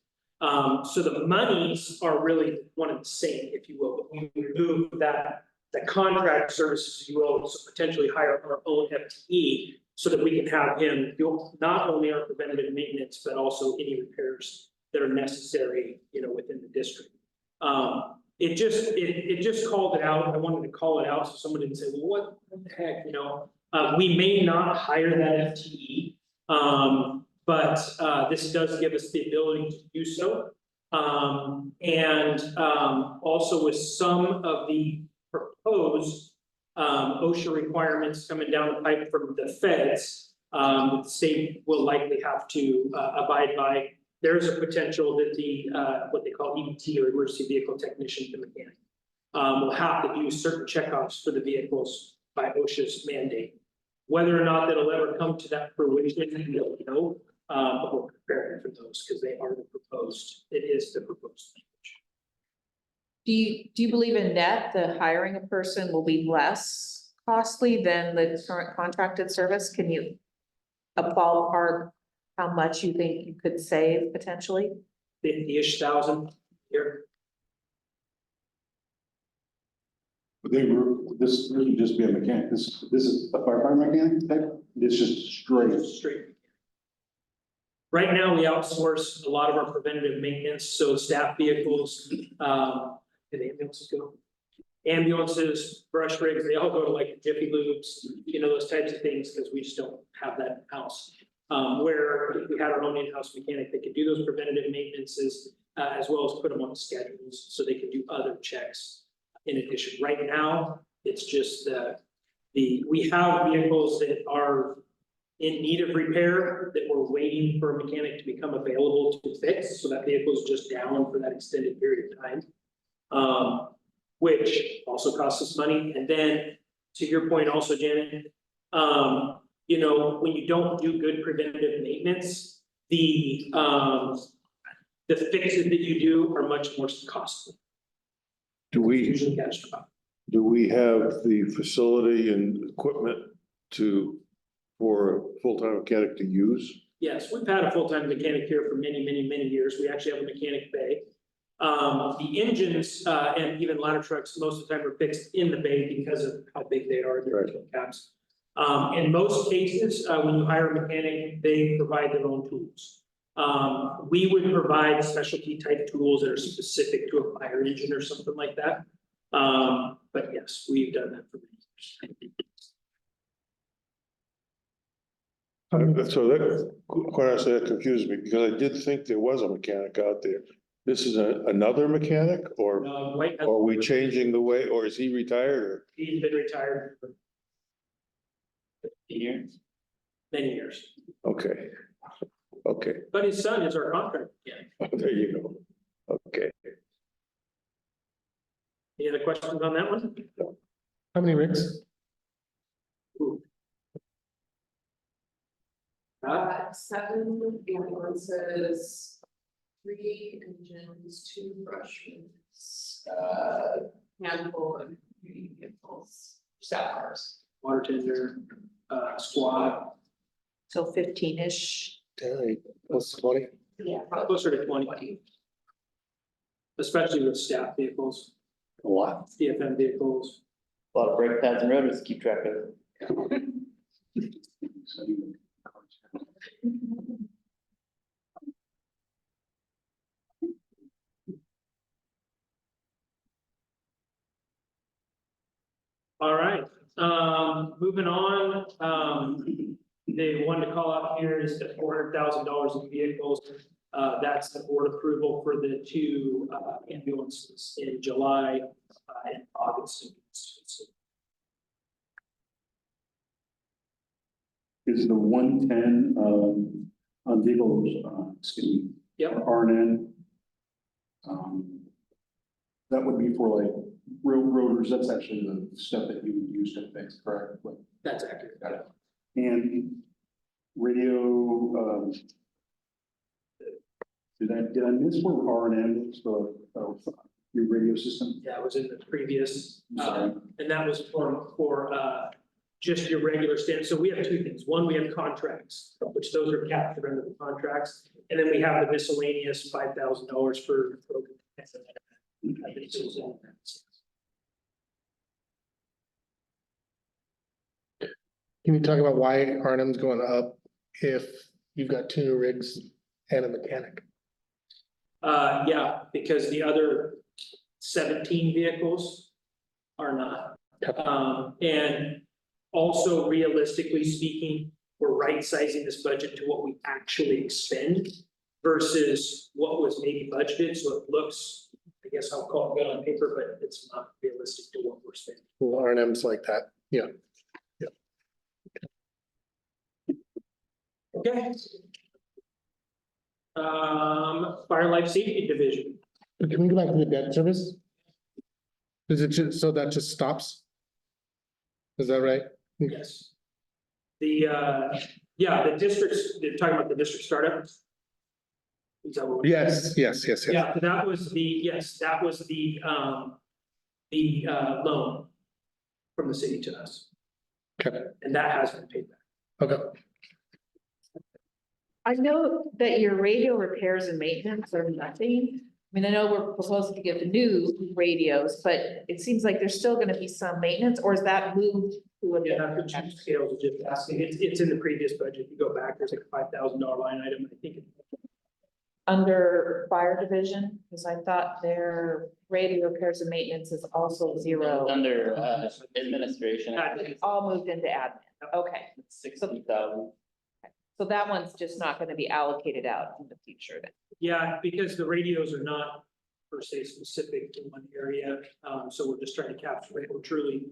So the monies are really one and the same, if you will, but we remove that contract services, if you will, so potentially hire our own FTE so that we can have him do not only our preventative maintenance, but also any repairs that are necessary, within the district. It just called it out. I wanted to call it out so someone didn't say, well, what the heck, we may not hire that FTE. But this does give us the ability to do so. Also with some of the proposed OSHA requirements coming down the pipe from the feds, the state will likely have to abide by. There's a potential that the what they call EVT, or emergency vehicle technician to mechanic, will have to do certain checkoffs for the vehicles by OSHA's mandate. Whether or not that'll ever come to that fruition, we don't know. But we're preparing for those because they are the proposed. It is the proposed language. Do you believe in net, the hiring a person will be less costly than the current contracted service? Can you a ballpark how much you think you could save potentially? 50,000 here. I think this would just be a mechanic, this is a firefighter mechanic type, this is straight. Straight. Right now, we outsource a lot of our preventative maintenance, so staff vehicles, did the ambulances go? Ambulances, brush rigs, they all go to like Jiffy Lubes, you know, those types of things, because we just don't have that in-house. Where if we had our own in-house mechanic, they could do those preventative maintenances, as well as put them on schedules, so they could do other checks. In addition, right now, it's just we have vehicles that are in need of repair that we're waiting for a mechanic to become available to fix, so that vehicle is just down for that extended period of time. Which also costs us money. And then to your point also, Janet, you know, when you don't do good preventative maintenance, the fixes that you do are much more costly. Do we, Usually catastrophic. do we have the facility and equipment for a full-time mechanic to use? Yes, we've had a full-time mechanic here for many, many, many years. We actually have a mechanic bay. The engines, and even ladder trucks, most of the time are fixed in the bay because of how big they are, their Right. caps. In most cases, when you hire a mechanic, they provide their own tools. We would provide specialty type tools that are specific to a fire engine or something like that. But yes, we've done that for many years. So that, quite honestly, that confused me, because I did think there was a mechanic out there. This is another mechanic, or White, are we changing the way, or is he retired, or? he's been retired for Years. many years, Okay. Okay, but his son is our contract. Yeah. there you go. Okay. Any other questions on that one? How many rigs? Seven ambulances, 3 engines, 2 brush rigs, handful of community vehicles, staff cars. Water tender, squad, So 15-ish. Plus 20. Yeah. closer to 20, especially with staff vehicles, A lot. DFM vehicles. A lot of brake pads and rotors to keep track of. All right, moving on, the one to call out here is the $400,000 in vehicles. That's the board approval for the 2 ambulances in July and August. Is the 110, on vehicles, excuse me. Yep. RNN. That would be for like rotors, that's actually the stuff that you would use to fix, correct? Like, That's accurate. got it. And radio, did I miss where RNN is for, your radio system? Yeah, it was in the previous, I'm sorry. and that was for just your regular standard. So we have 2 things. One, we have contracts, which those are captured under the contracts. And then we have the miscellaneous $5,000 for. Can you talk about why R&M's going up if you've got 2 new rigs and a mechanic? Yeah, because the other 17 vehicles are not. And also realistically speaking, we're right sizing this budget to what we actually expend versus what was maybe budgeted, so it looks, I guess I'll call it good on paper, but it's not realistic to what we're spending. Well, R&M's like that, yeah. Okay. Fire Life Safety Division. But can we go back to the debt service? Is it just, so that just stops? Is that right? Yes. The, yeah, the districts, they're talking about the district startup. Is that what? Yes. Yeah, that was the loan from the city to us, Okay, and that has been paid back. okay. I know that your radio repairs and maintenance are nothing, mean, I know we're proposing to give new radios, but it seems like there's still gonna be some maintenance, or is that moved to a? Yeah, not the cheap scales, are just asking, it's in the previous budget, you go back, there's like a $5,000 line item, I think. Under fire division, because I thought their radio repairs and maintenance is also zero. Under administration, It's all moved into admin, okay, 60,000. so that one's just not gonna be allocated out in the future then. Yeah, because the radios are not per se specific to one area, so we're just trying to capture what we're truly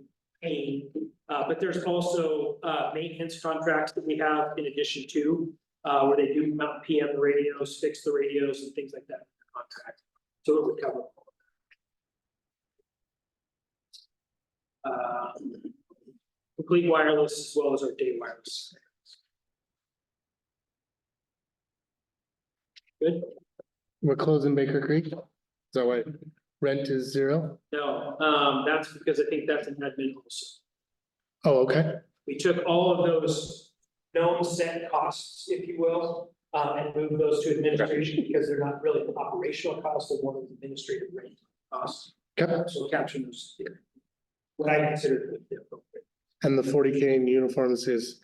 paying. But there's also, maintenance contracts that we have in addition to, where they do mount PM the radios, fix the radios and things like that in the contract. So it would cover. Complete wireless as well as our day wireless. Good. We're closing Baker Creek. Is that why rent is zero? No, that's because I think that's an admin also. Oh, okay. We took all of those known set costs, if you will, and moved those to administration because they're not really operational costs, they're more administrative rate costs. Okay. So capturing those here. What I consider the appropriate. And the 40K in uniforms is,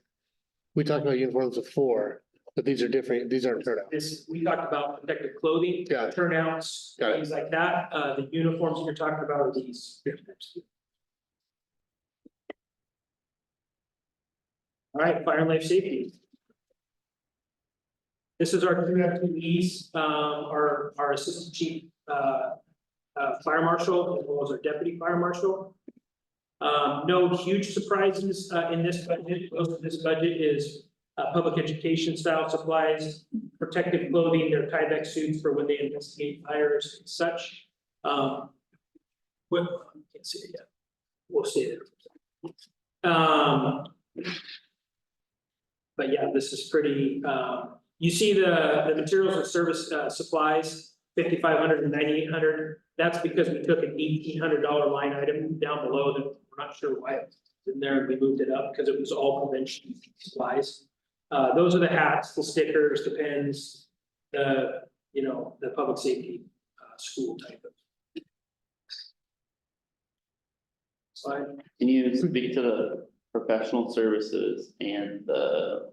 we talked about uniforms before, but these are different. These aren't turnouts. This, we talked about protective clothing, Got it. turnouts, Got it. things like that. The uniforms you're talking about are these. All right, fire and life safety. This is our two FTEs, our assistant chief, fire marshal, as well as our deputy fire marshal. No huge surprises, in this budget. Most of this budget is, public education style supplies, protective clothing, their Tyvek suits for when they investigate fires and such. Well, can't see it yet. We'll see it. But yeah, this is pretty, you see the materials and service, supplies, 5,500 and 9,800. That's because we took an $1,800 line item down below that we're not sure why it's in there, and we moved it up because it was all prevention supplies. Those are the hats, the stickers, the pens, the public safety, school type of. Slide. Can you speak to the professional services and the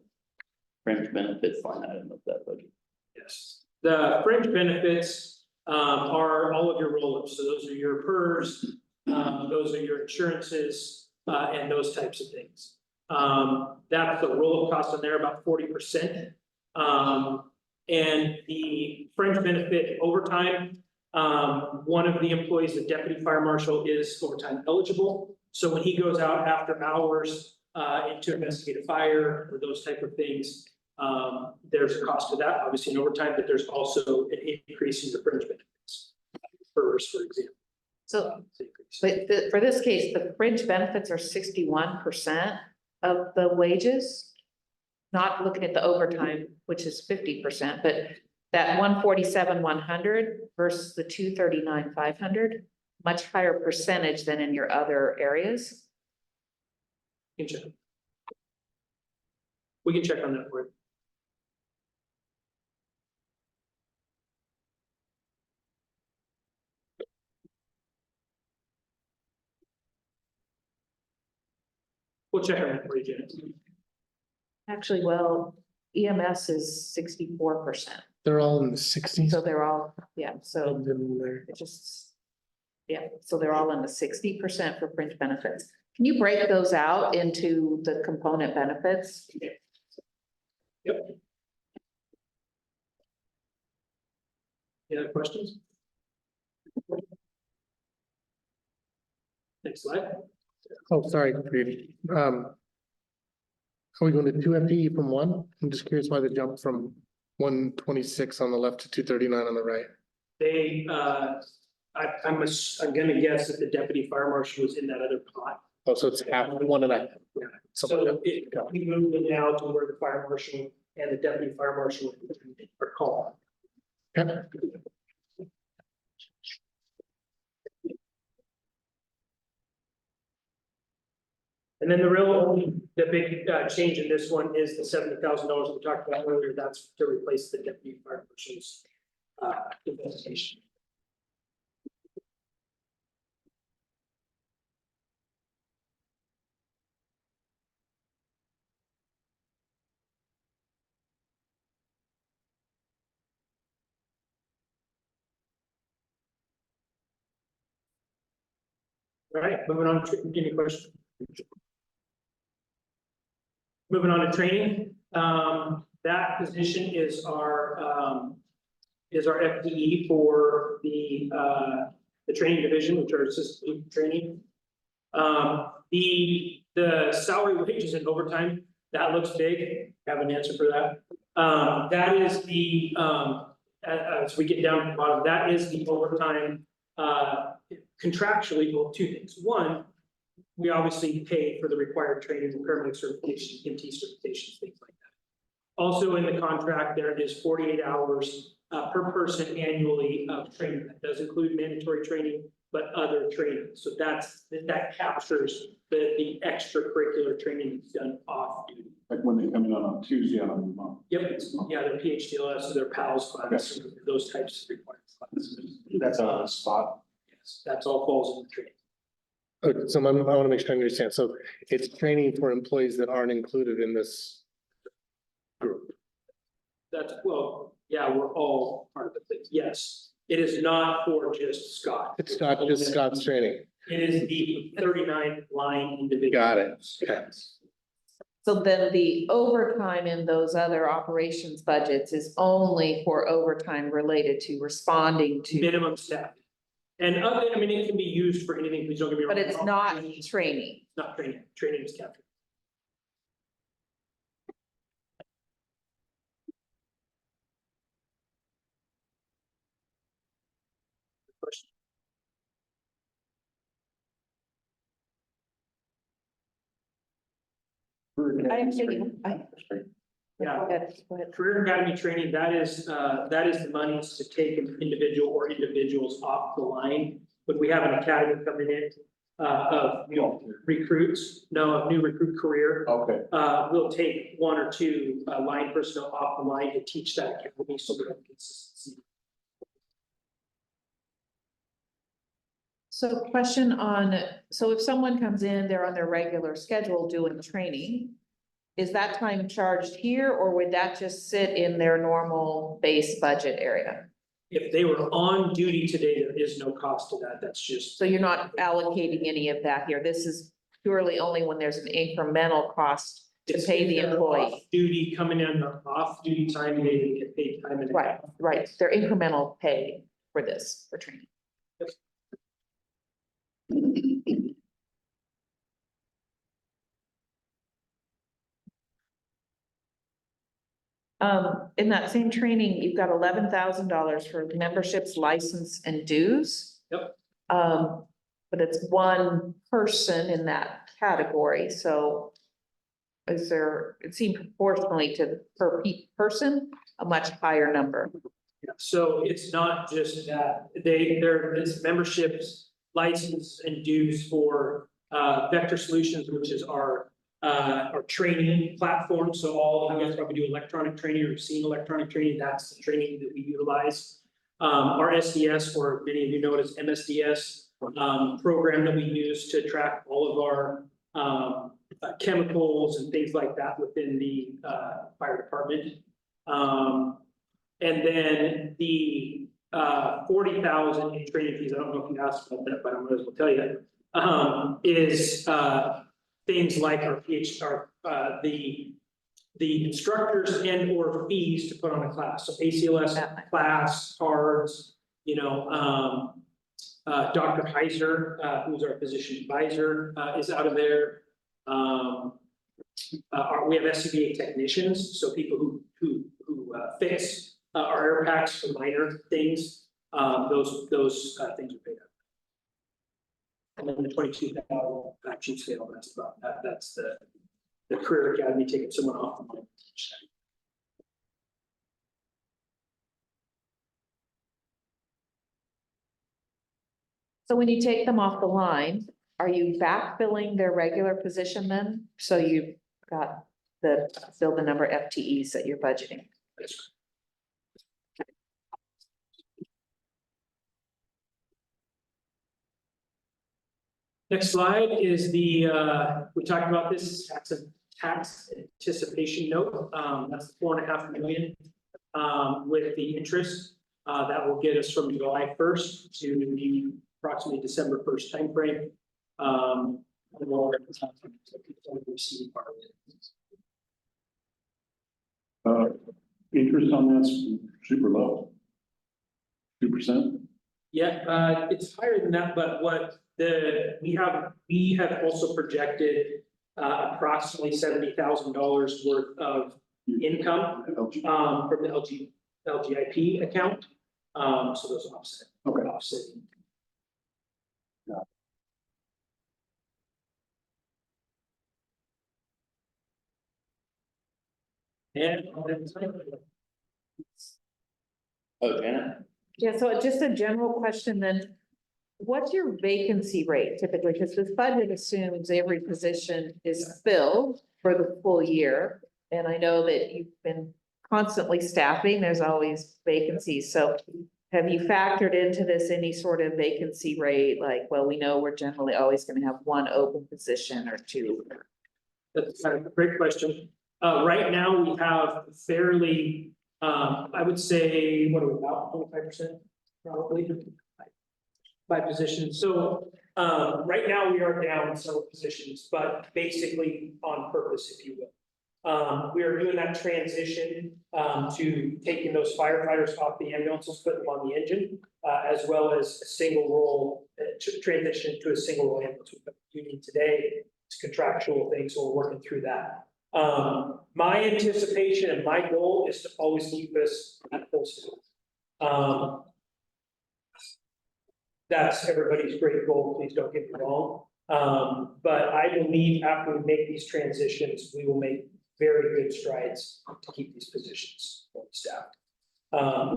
fringe benefits line item of that budget? Yes, the fringe benefits are all of your roll-ups, so those are your PERS, those are your insurances, and those types of things. That's the roll-up cost on there, about 40%. And the fringe benefit overtime, one of the employees, the deputy fire marshal, is overtime eligible. So when he goes out after hours into investigate a fire or those type of things, there's a cost to that, obviously in overtime, but there's also an increase in the fringe benefits. PERS, for example. So, but for this case, the fringe benefits are 61% of the wages. Not looking at the overtime, which is 50%, but that 147,100 versus the 239,500, much higher percentage than in your other areas. We can check. We can check on that for you. We'll check on that for you, Janet. Actually, well, EMS is 64%. They're all in the 60s. So they're all, yeah, so it just, yeah, so they're all in the 60% for fringe benefits. Can you break those out into the component benefits? Yep. Any other questions? Next slide. Oh, sorry. Judy. Are we going to 2 FTE from 1? I'm just curious why the jump from 126 on the left to 239 on the right. They, I'm gonna guess that the deputy fire marshal was in that other pot. Oh, so it's half, 1.5. Yeah. Something like So we moved it now to where the fire marshal and the deputy fire marshal are called. that. Okay. And then the big change in this one is the $70,000 we talked about earlier. That's to replace the deputy fire marshal's investigation. All right, moving on to, any questions? Moving on to training, that position is our FTE for the training division, which are assistant training. The salary, wages and overtime, that looks big, have an answer for that. That is the, as we get down to the bottom, that is the overtime, contractually, well, two things. One, we obviously pay for the required training, the paramedic certification, MT certifications, things like that. Also in the contract, there is 48 hours per person annually of training. That does include mandatory training, but other training. So that captures the extracurricular training that's done off duty. Like when they come in on a Tuesday on a month. Yep, yeah, their PHDLS, their PALS class, those types of required classes. That's on the spot. Yes, that's all falls in the training. So I want to make sure I understand. So it's training for employees that aren't included in this group. That's, well, yeah, we're all part of it, but yes, it is not for just Scott. It's not just Scott's training. It is the 39 line individual. Got it. Okay. So then the overtime in those other operations budgets is only for overtime related to responding to, Minimum staff. And other, I mean, it can be used for anything, please don't get me wrong. but it's not training. Not training, training is captured. Question. Yeah. Go ahead. Career Academy training, that is the monies to take an individual or individuals off the line. But we have an academy coming in, of, recruits, of new recruit career. Okay. We'll take one or two, line personnel off the line to teach that academy, so we have consistency. So question on, so if someone comes in, they're on their regular schedule doing training, is that time charged here, or would that just sit in their normal base budget area? If they were on duty today, there is no cost to that, that's just. So you're not allocating any of that here. This is purely only when there's an incremental cost to pay the employee. Duty coming in, off duty time, they get paid time and a Right, half. right. They're incremental pay for this, for training. In that same training, you've got $11,000 for memberships, license and dues. Yep. But it's one person in that category, so is there, it seemed proportionally to per person, a much higher number. Yeah, so it's not just that, it's memberships, license and dues for Vector Solutions, which is our training platform. So all, you guys probably do electronic training or have seen electronic training, that's the training that we utilize. Our SDS, or many of you know it as MSDS, program that we use to track all of our chemicals and things like that within the fire department. And then the 40,000 in training fees, I don't know if you asked about that, but I might as well tell you, is things like our the instructors and or fees to put on a class. So ACLS class, cards, Dr. Heiser, who's our physician advisor, is out of there. We have SCBA technicians, so people who fix our air packs for minor things. Those things are paid up. And then the 22,000 chief scale, that's about that. That's the career academy taking someone off the line. So when you take them off the line, are you backfilling their regular position then? So you've got still the number of FTEs that you're budgeting? Next slide is we talked about this tax anticipation note. That's $4.5 million with the interest that will get us from July 1st to the approximately December 1st timeframe. or, receive part of it. Interest on that's super low. 2%. Yeah, it's higher than that, but we have also projected approximately $70,000 worth of income from the LGIP account. So those offset. Okay. Offsetting. And Oh, Janet? Yeah, so just a general question then. What's your vacancy rate typically? Because this budget assumes every position is filled for the full year. And I know that you've been constantly staffing, there's always vacancies, so. Have you factored into this any sort of vacancy rate? Like, well, we know we're generally always gonna have one open position or two. that's a great question. Right now, we have fairly, I would say, what are we, about 25%? Probably. By position. So, right now we are down several positions, but basically on purpose, if you will. We are doing that transition, to taking those firefighters off the ambulances, putting them on the engine, as well as a single role, transition to a single role ambulance. We've got a union today, it's a contractual thing, so we're working through that. My anticipation and my goal is to always keep us at full staff. That's everybody's great goal, please don't get me wrong. But I believe after we make these transitions, we will make very good strides to keep these positions fully staffed.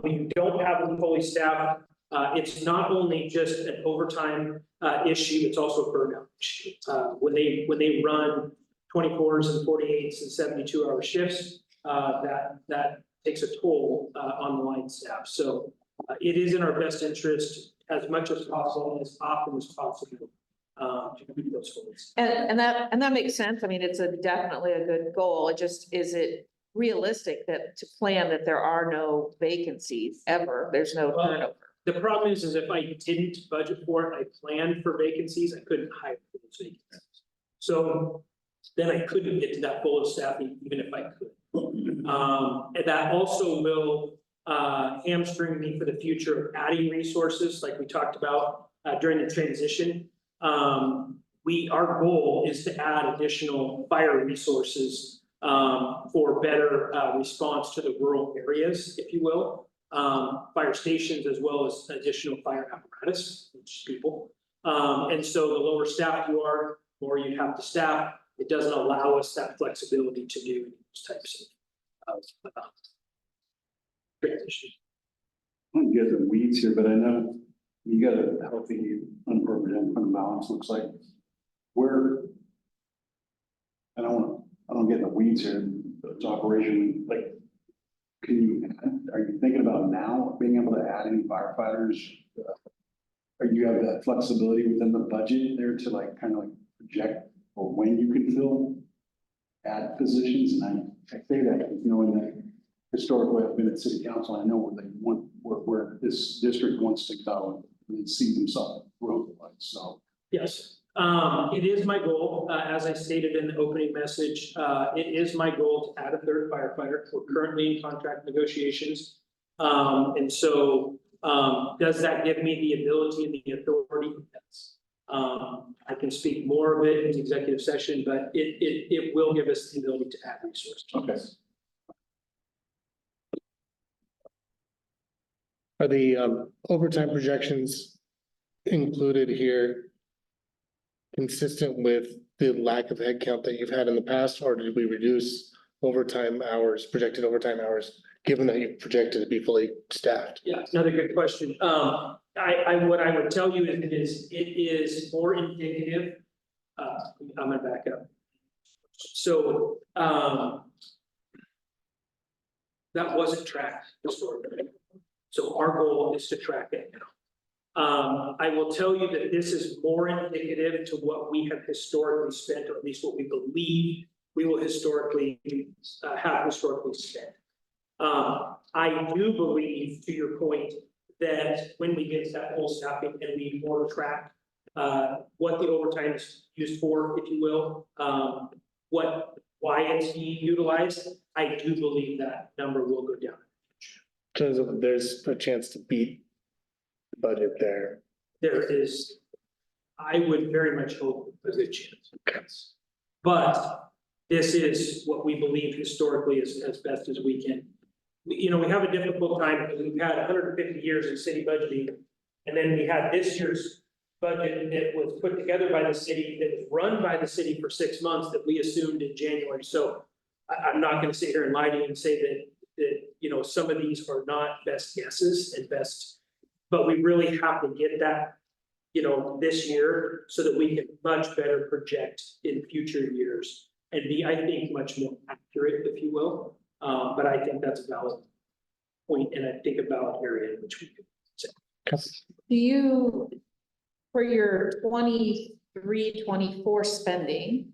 When you don't have them fully staffed, it's not only just an overtime issue, it's also a burnout issue. When they run 24s and 48s and 72-hour shifts, that takes a toll on the line staff. So it is in our best interest as much as possible, as often as possible, to keep those goals. And that makes sense. I mean, it's definitely a good goal. It just, is it realistic to plan that there are no vacancies ever? There's no turnover. The problem is if I didn't budget for it, I planned for vacancies, I couldn't hire for those vacancies. So then I couldn't get to that full of staffing, even if I could. And that also will hamstring me for the future of adding resources, like we talked about during the transition. Our goal is to add additional fire resources for better response to the rural areas, if you will. Fire stations as well as additional fire apparatus, which is people. And so the lower staff you are, more you have to staff. It doesn't allow us that flexibility to do those types of transition. I don't get the weeds here, but I know you got a healthy unbroken fund balance, looks like. Where, I don't get in the weeds here, but it's operation, like, are you thinking about now being able to add any firefighters? Or you have that flexibility within the budget there to like, kind of like project or when you can fill, add positions? And I say that, you know, in the historically, I've been at city council, I know where this district wants to go and see themselves growth like, so. Yes, it is my goal, as I stated in the opening message, it is my goal to add a third firefighter. We're currently in contract negotiations. And so, does that give me the ability and the authority? Yes. I can speak more of it in the executive session, but it will give us the ability to add resources. Okay. Are the overtime projections included here consistent with the lack of headcount that you've had in the past, or did we reduce overtime hours, projected overtime hours, given that you projected to be fully staffed? Yeah, another good question. What I would tell you is it is more indicative. I'm gonna back up. So, that wasn't tracked historically. So our goal is to track it now. I will tell you that this is more indicative to what we have historically spent, or at least what we believe we will historically have historically spent. I do believe, to your point, that when we get to that full staffing and we more track what the overtime is used for, if you will, why it's being utilized, I do believe that number will go down. Because there's a chance to beat the budget there. There is, I would very much hope a good chance. But this is what we believe historically as best as we can. You know, we have a difficult time because we've had 150 years of city budgeting. And then we had this year's budget that was put together by the city, that was run by the city for 6 months that we assumed in January. So I'm not gonna sit here and lie to you and say that, you know, some of these are not best guesses and best, but we really have to get that, you know, this year so that we can much better project in future years and be, I think, much more accurate, if you will. But I think that's a valid point and I think a valid area in which we could say. Do you, for your 23-24 spending,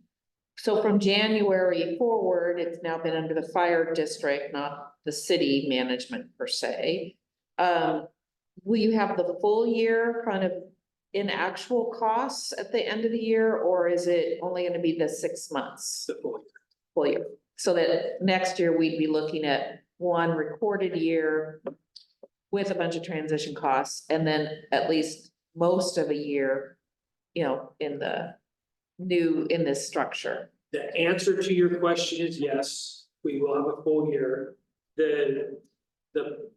so from January forward, it's now been under the fire district, not the city management per se. Will you have the full year kind of in actual costs at the end of the year, or is it only gonna be the 6 months? The full year. Full year, so that next year we'd be looking at one recorded year with a bunch of transition costs, and then at least most of a year, you know, in this structure. The answer to your question is yes, we will have a full year. The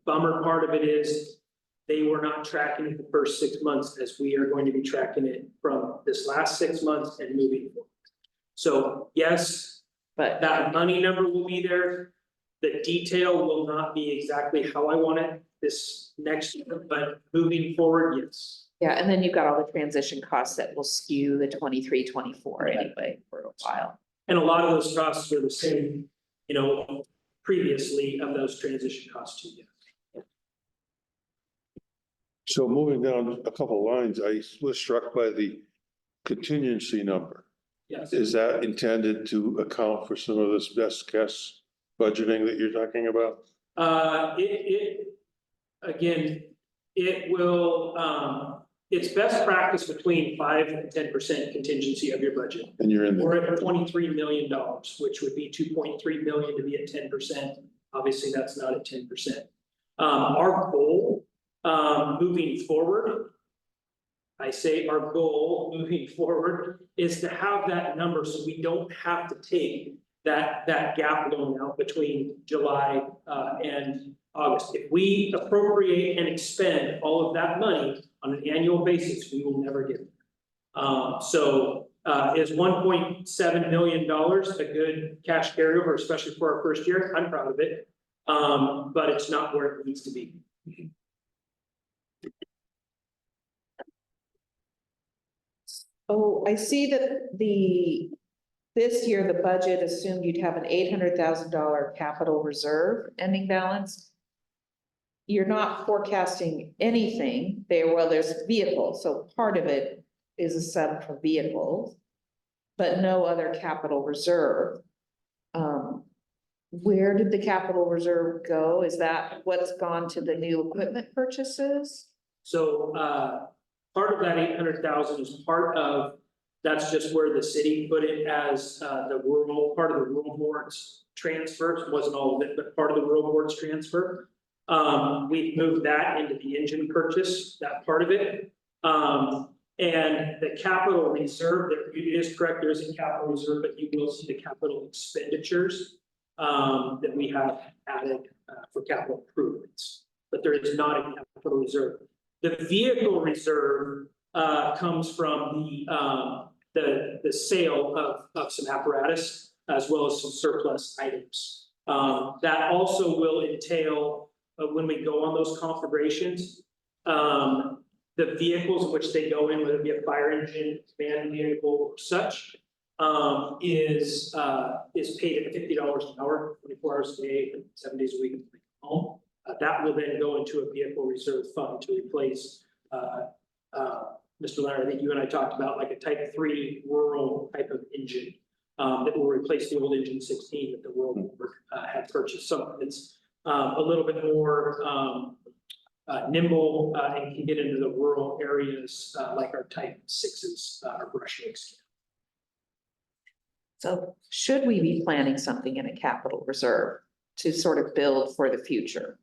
bummer part of it is they were not tracking it the first 6 months as we are going to be tracking it from this last 6 months and moving forward. So yes, But that money number will be there. The detail will not be exactly how I want it this next year, but moving forward, yes. yeah, and then you've got all the transition costs that will skew the 23-24 anyway for a while. And a lot of those costs are the same, you know, previously of those transition costs too. Yeah. So moving down a couple lines, I was struck by the contingency number. Yes. Is that intended to account for some of this best guess budgeting that you're talking about? Again, it will, it's best practice between 5 and 10% contingency of your budget. And you're in there. We're at $23 million, which would be 2.3 million to be at 10%. Obviously, that's not at 10%. Our goal, moving forward, I say our goal moving forward is to have that number so we don't have to take that gap loan out between July and August. If we appropriate and expend all of that money on an annual basis, we will never get there. So is $1.7 million a good cash carryover, especially for our first year? I'm proud of it, but it's not where it needs to be. Oh, I see that this year, the budget assumed you'd have an $800,000 capital reserve ending balance. You're not forecasting anything there. Well, there's vehicles, so part of it is a sub for vehicles, but no other capital reserve. Where did the capital reserve go? Is that what's gone to the new equipment purchases? So part of that 800,000 is part of, that's just where the city put it as the rural, part of the rural board's transfer. It wasn't all of it, but part of the rural board's transfer. We've moved that into the engine purchase, that part of it. And the capital reserve, it is correct, there is a capital reserve, but you will see the capital expenditures that we have added for capital improvements. But there is not a capital reserve. The vehicle reserve comes from the sale of some apparatus as well as some surplus items. That also will entail when we go on those conflagrations, the vehicles in which they go in, whether it be a fire engine, manned vehicle, or such, is paid at $50 an hour, 24 hours a day, 7 days a week at home. That will then go into a vehicle reserve fund to replace, Mr. Leonard, I think you and I talked about like a type 3 rural type of engine that will replace the old engine 16 that the rural board had purchased. So it's a little bit more nimble, and can get into the rural areas, like our type 6s, our brush mix. So should we be planning something in a capital reserve to sort of build for the future?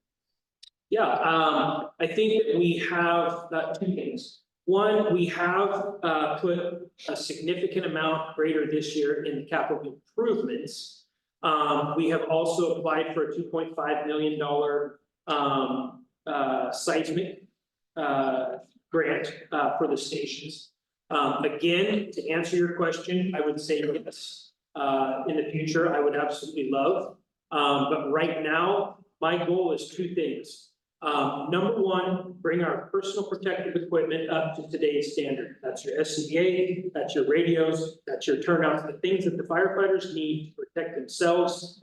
Yeah, I think that we have two things. One, we have put a significant amount greater this year in the capital improvements. We have also applied for a $2.5 million seismic grant for the stations. Again, to answer your question, I would say yes. In the future, I would absolutely love. But right now, my goal is two things. Number one, bring our personal protective equipment up to today's standard. That's your SCBA, that's your radios, that's your turnouts, the things that the firefighters need to protect themselves,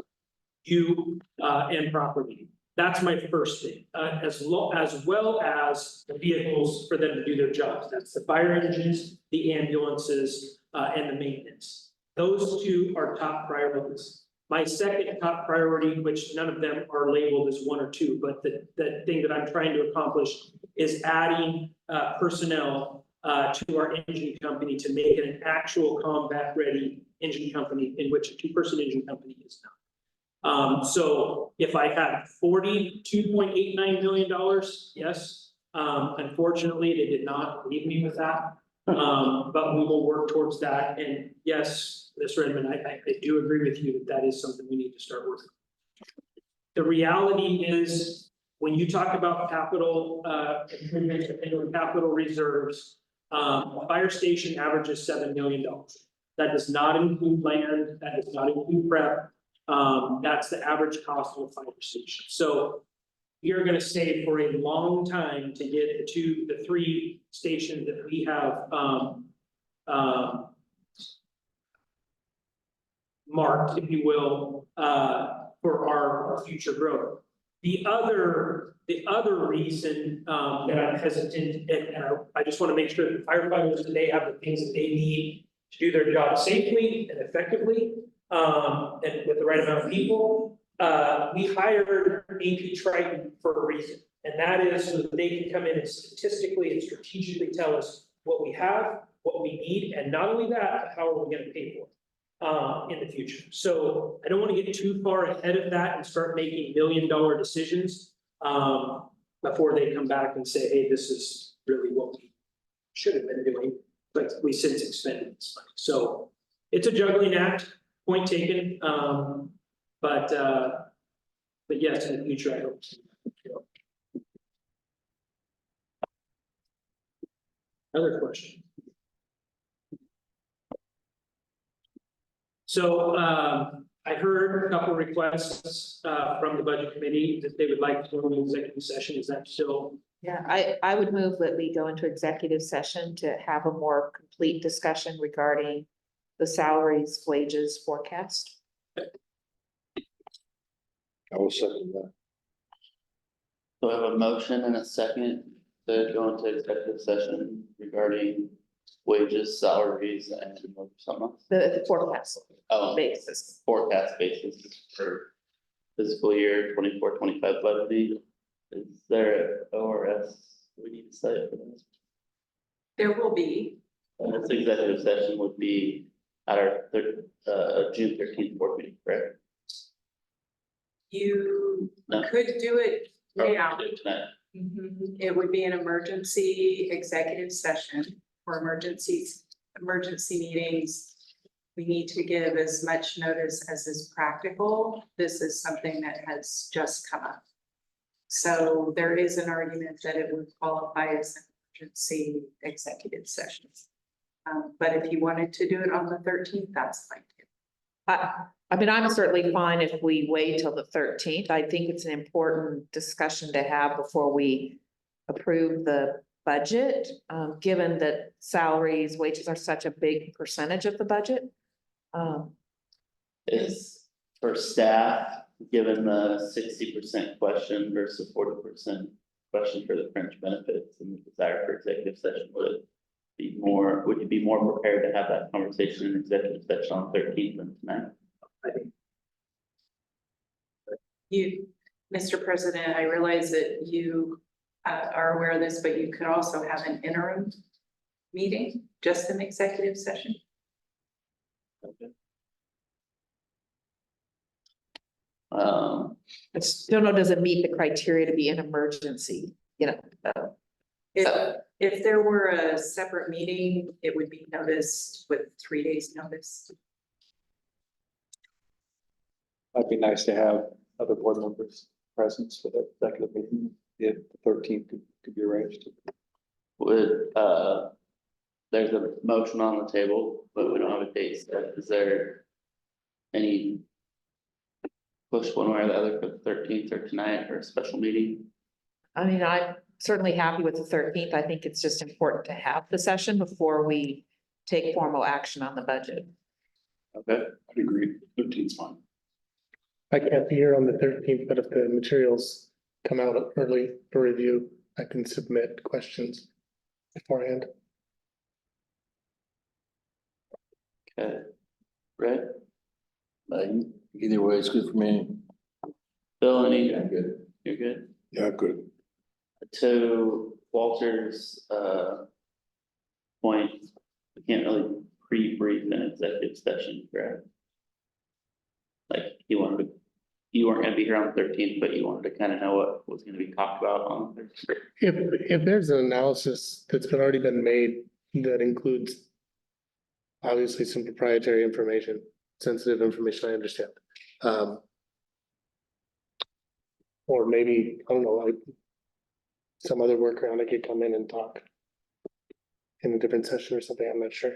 you, and property. That's my first thing, as well as the vehicles for them to do their jobs. That's the fire engines, the ambulances, and the maintenance. Those two are top priorities. My second top priority, which none of them are labeled as 1 or 2, but the thing that I'm trying to accomplish is adding personnel to our engine company to make it an actual combat ready engine company, in which a 2-person engine company is now. So if I had $42.89 million, yes, unfortunately, they did not leave me with that. But we will work towards that. And yes, Mr. Redmond, I do agree with you that that is something we need to start working on. The reality is, when you talk about capital improvements and capital reserves, a fire station averages $7 million. That does not include land, that does not include prep. That's the average cost of a fire station. So you're gonna save for a long time to get the 3 stations that we have marked, if you will, for our future growth. The other reason that I'm hesitant, and I just want to make sure that firefighters today have the things that they need to do their job safely and effectively, and with the right amount of people. We hired AP Triton for a reason, and that is so that they can come in and statistically and strategically tell us what we have, what we need, and not only that, but how are we going to pay for it in the future. So I don't want to get too far ahead of that and start making $1 million decisions before they come back and say, hey, this is really what we should have been doing, but we since expended this money. So it's a juggling act, point taken. But yes, in the future, I hope. Other question? So I heard a couple requests from the budget committee that they would like to go into executive session. Is that still? Yeah, I would move that we go into executive session to have a more complete discussion regarding the salaries, wages forecast. I will second that. So I have a motion and a second to go into executive session regarding wages, salaries, and something else. The forecast Oh, basis. forecast basis for fiscal year 24-25 budgeting. Is there an ORS we need to cite for this? There will be. And this executive session would be at our June 13th board meeting, correct? You No. could do it Or now. do it tonight? It would be an emergency executive session for emergency meetings. We need to give as much notice as is practical. This is something that has just come up. So there is an argument that it would qualify as an emergency executive session. But if you wanted to do it on the 13th, that's fine too. I mean, I'm certainly fine if we wait till the 13th. I think it's an important discussion to have before we approve the budget, given that salaries, wages are such a big percentage of the budget. Is for staff, given the 60% question versus 40% question for the fringe benefits and the desire for executive session, would you be more prepared to have that conversation in executive session on 13th than tonight? I think. Mr. President, I realize that you are aware of this, but you could also have an interim meeting, just an executive session. I just don't know, does it meet the criteria to be an emergency, you know? If there were a separate meeting, it would be noticed with 3 days' notice. Might be nice to have other board members present for the executive meeting, if the 13th could be arranged. Would, there's a motion on the table, but we don't have a date set. Is there any push one way or the other for the 13th or tonight or a special meeting? I mean, I'm certainly happy with the 13th. I think it's just important to have the session before we take formal action on the budget. Okay, I'd agree, 13th's fine. I can't be here on the 13th, but if the materials come out early for review, I can submit questions beforehand. okay. Right? Either way, it's good for me. Bill, any, Good. you're good? Yeah, good. To Walter's, point, we can't really pre-brief an executive session, correct? Like, you weren't gonna be here on the 13th, but you wanted to kind of know what was gonna be talked about on the 13th. If there's an analysis that's already been made that includes obviously some proprietary information, sensitive information, I understand. Or maybe, I don't know, like some other workaround, I could come in and talk in a different session or something, I'm not sure.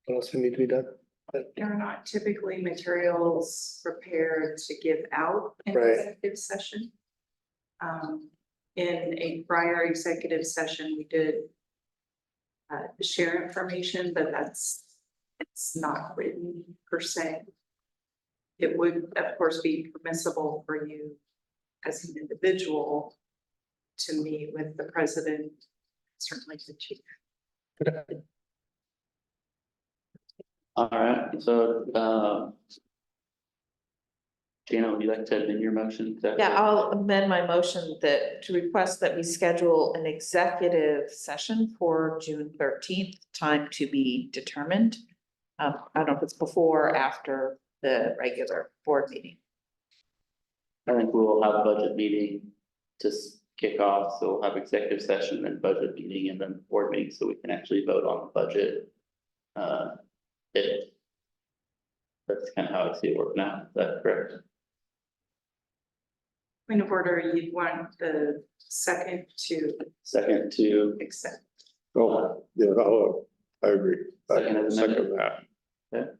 What else would need to be done? There are not typically materials prepared to give out in Right. executive session. In a prior executive session, we did share information, but it's not written per se. It would, of course, be permissible for you as an individual to meet with the president, certainly the chief. All right, so, Jana, would you like to amend your motion? Yeah, I'll amend my motion to request that we schedule an executive session for June 13th, time to be determined. I don't know if it's before or after the regular board meeting. I think we will have a budget meeting to kick off, so we'll have executive session, then budget meeting, and then board meeting, so we can actually vote on the budget. That's kind of how I see it working out, is that correct? Point of order, you'd want the second to Second to, accept. Oh, yeah, I agree. Second amendment. Second that.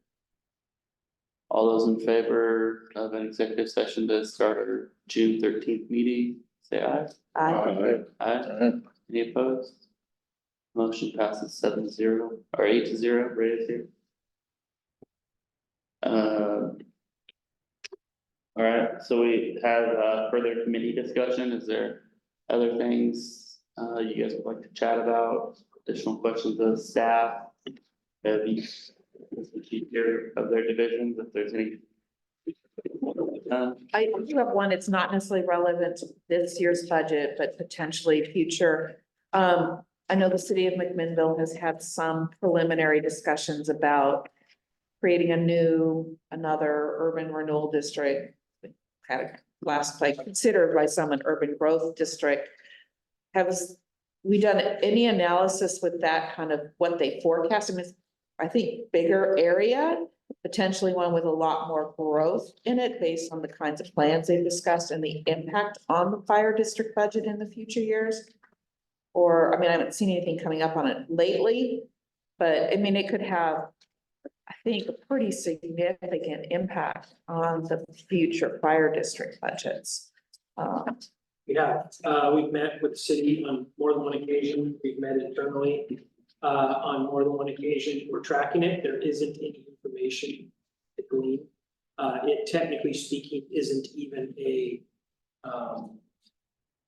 all those in favor of an executive session to start our June 13th meeting, say aye. Aye. Aye. Any opposed? Motion passes 7-0 or 8-0, Ray is here. All right, so we have further committee discussion. Is there other things you guys would like to chat about? Additional questions of staff? Have you here of their divisions, if there's any? I do have one, it's not necessarily relevant to this year's budget, but potentially future. I know the city of McMinnville has had some preliminary discussions about creating another urban renewal district. Kind of last, like considered by some an urban growth district. Have we done any analysis with that kind of what they forecast? I mean, I think bigger area, potentially one with a lot more growth in it based on the kinds of plans they've discussed and the impact on the fire district budget in the future years. Or, I mean, I haven't seen anything coming up on it lately, but I mean, it could have, I think, a pretty significant impact on the future fire district budgets. We've met with the city on more than one occasion. We've met internally on more than one occasion. We're tracking it. There isn't any information to glean. It technically speaking isn't even a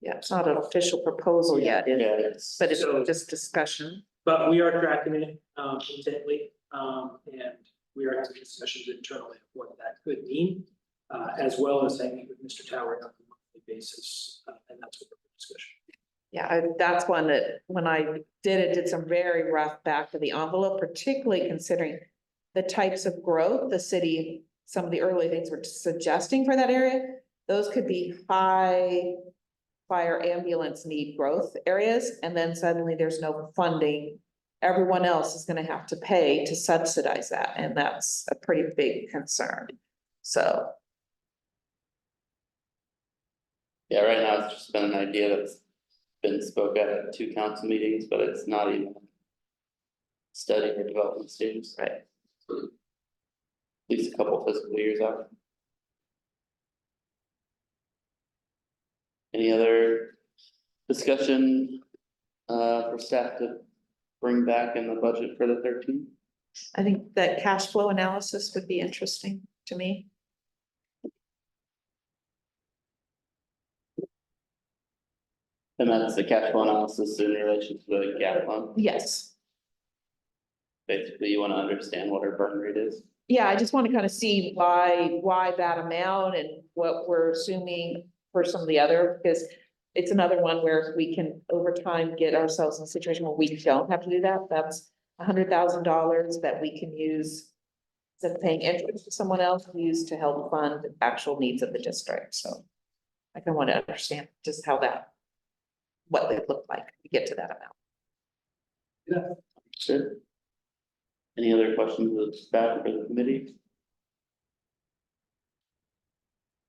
Yeah, it's not an official proposal yet, but it's So- just discussion. but we are tracking it intently, and we are having discussions internally of what that could mean, as well as I meet with Mr. Tower on a monthly basis, and that's what the discussion. Yeah, that's one that when I did some very rough back of the envelope, particularly considering the types of growth the city, some of the early things were suggesting for that area. Those could be high fire ambulance need growth areas, and then suddenly there's no funding. Everyone else is gonna have to pay to subsidize that, and that's a pretty big concern. So, Yeah, right now it's just been an idea that's been spoke at 2 council meetings, but it's not even study or development stages. right. At least a couple fiscal years out. Any other discussion for staff to bring back in the budget for the 13th? I think that cash flow analysis would be interesting to me. And that's the cash flow analysis in relation to the gap fund. Yes. Basically, you want to understand what our burn rate is. Yeah, I just want to kind of see why that amount and what we're assuming for some of the other, because it's another one where we can over time get ourselves in a situation where we don't have to do that. That's $100,000 that we can use instead of paying interest to someone else, use to help fund actual needs of the district. So I kind of want to understand just how what it looked like to get to that amount. Sure. Any other questions of staff or the committee?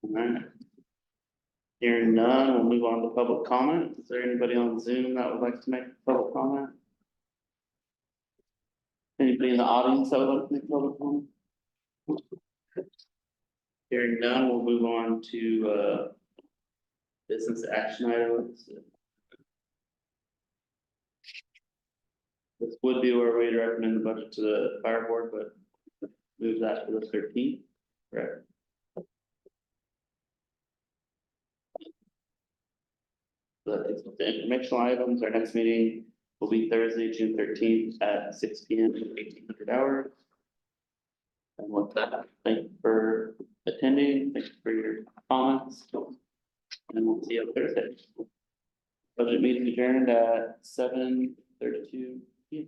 All right. Hearing none, we'll move on to public comment. Is there anybody on Zoom that would like to make a public comment? Anybody in the audience that would like to make a public comment? Hearing none, we'll move on to business action items. This would be where we'd recommend the budget to the fire board, but move that to the 13th, correct? So that takes us to informational items. Our next meeting will be Thursday, June 13th at 6 p.m. to 1800 hours. And with that, thank you for attending. Thank you for your comments. And we'll see you Thursday. Budget meeting adjourned at 7:32 p.m.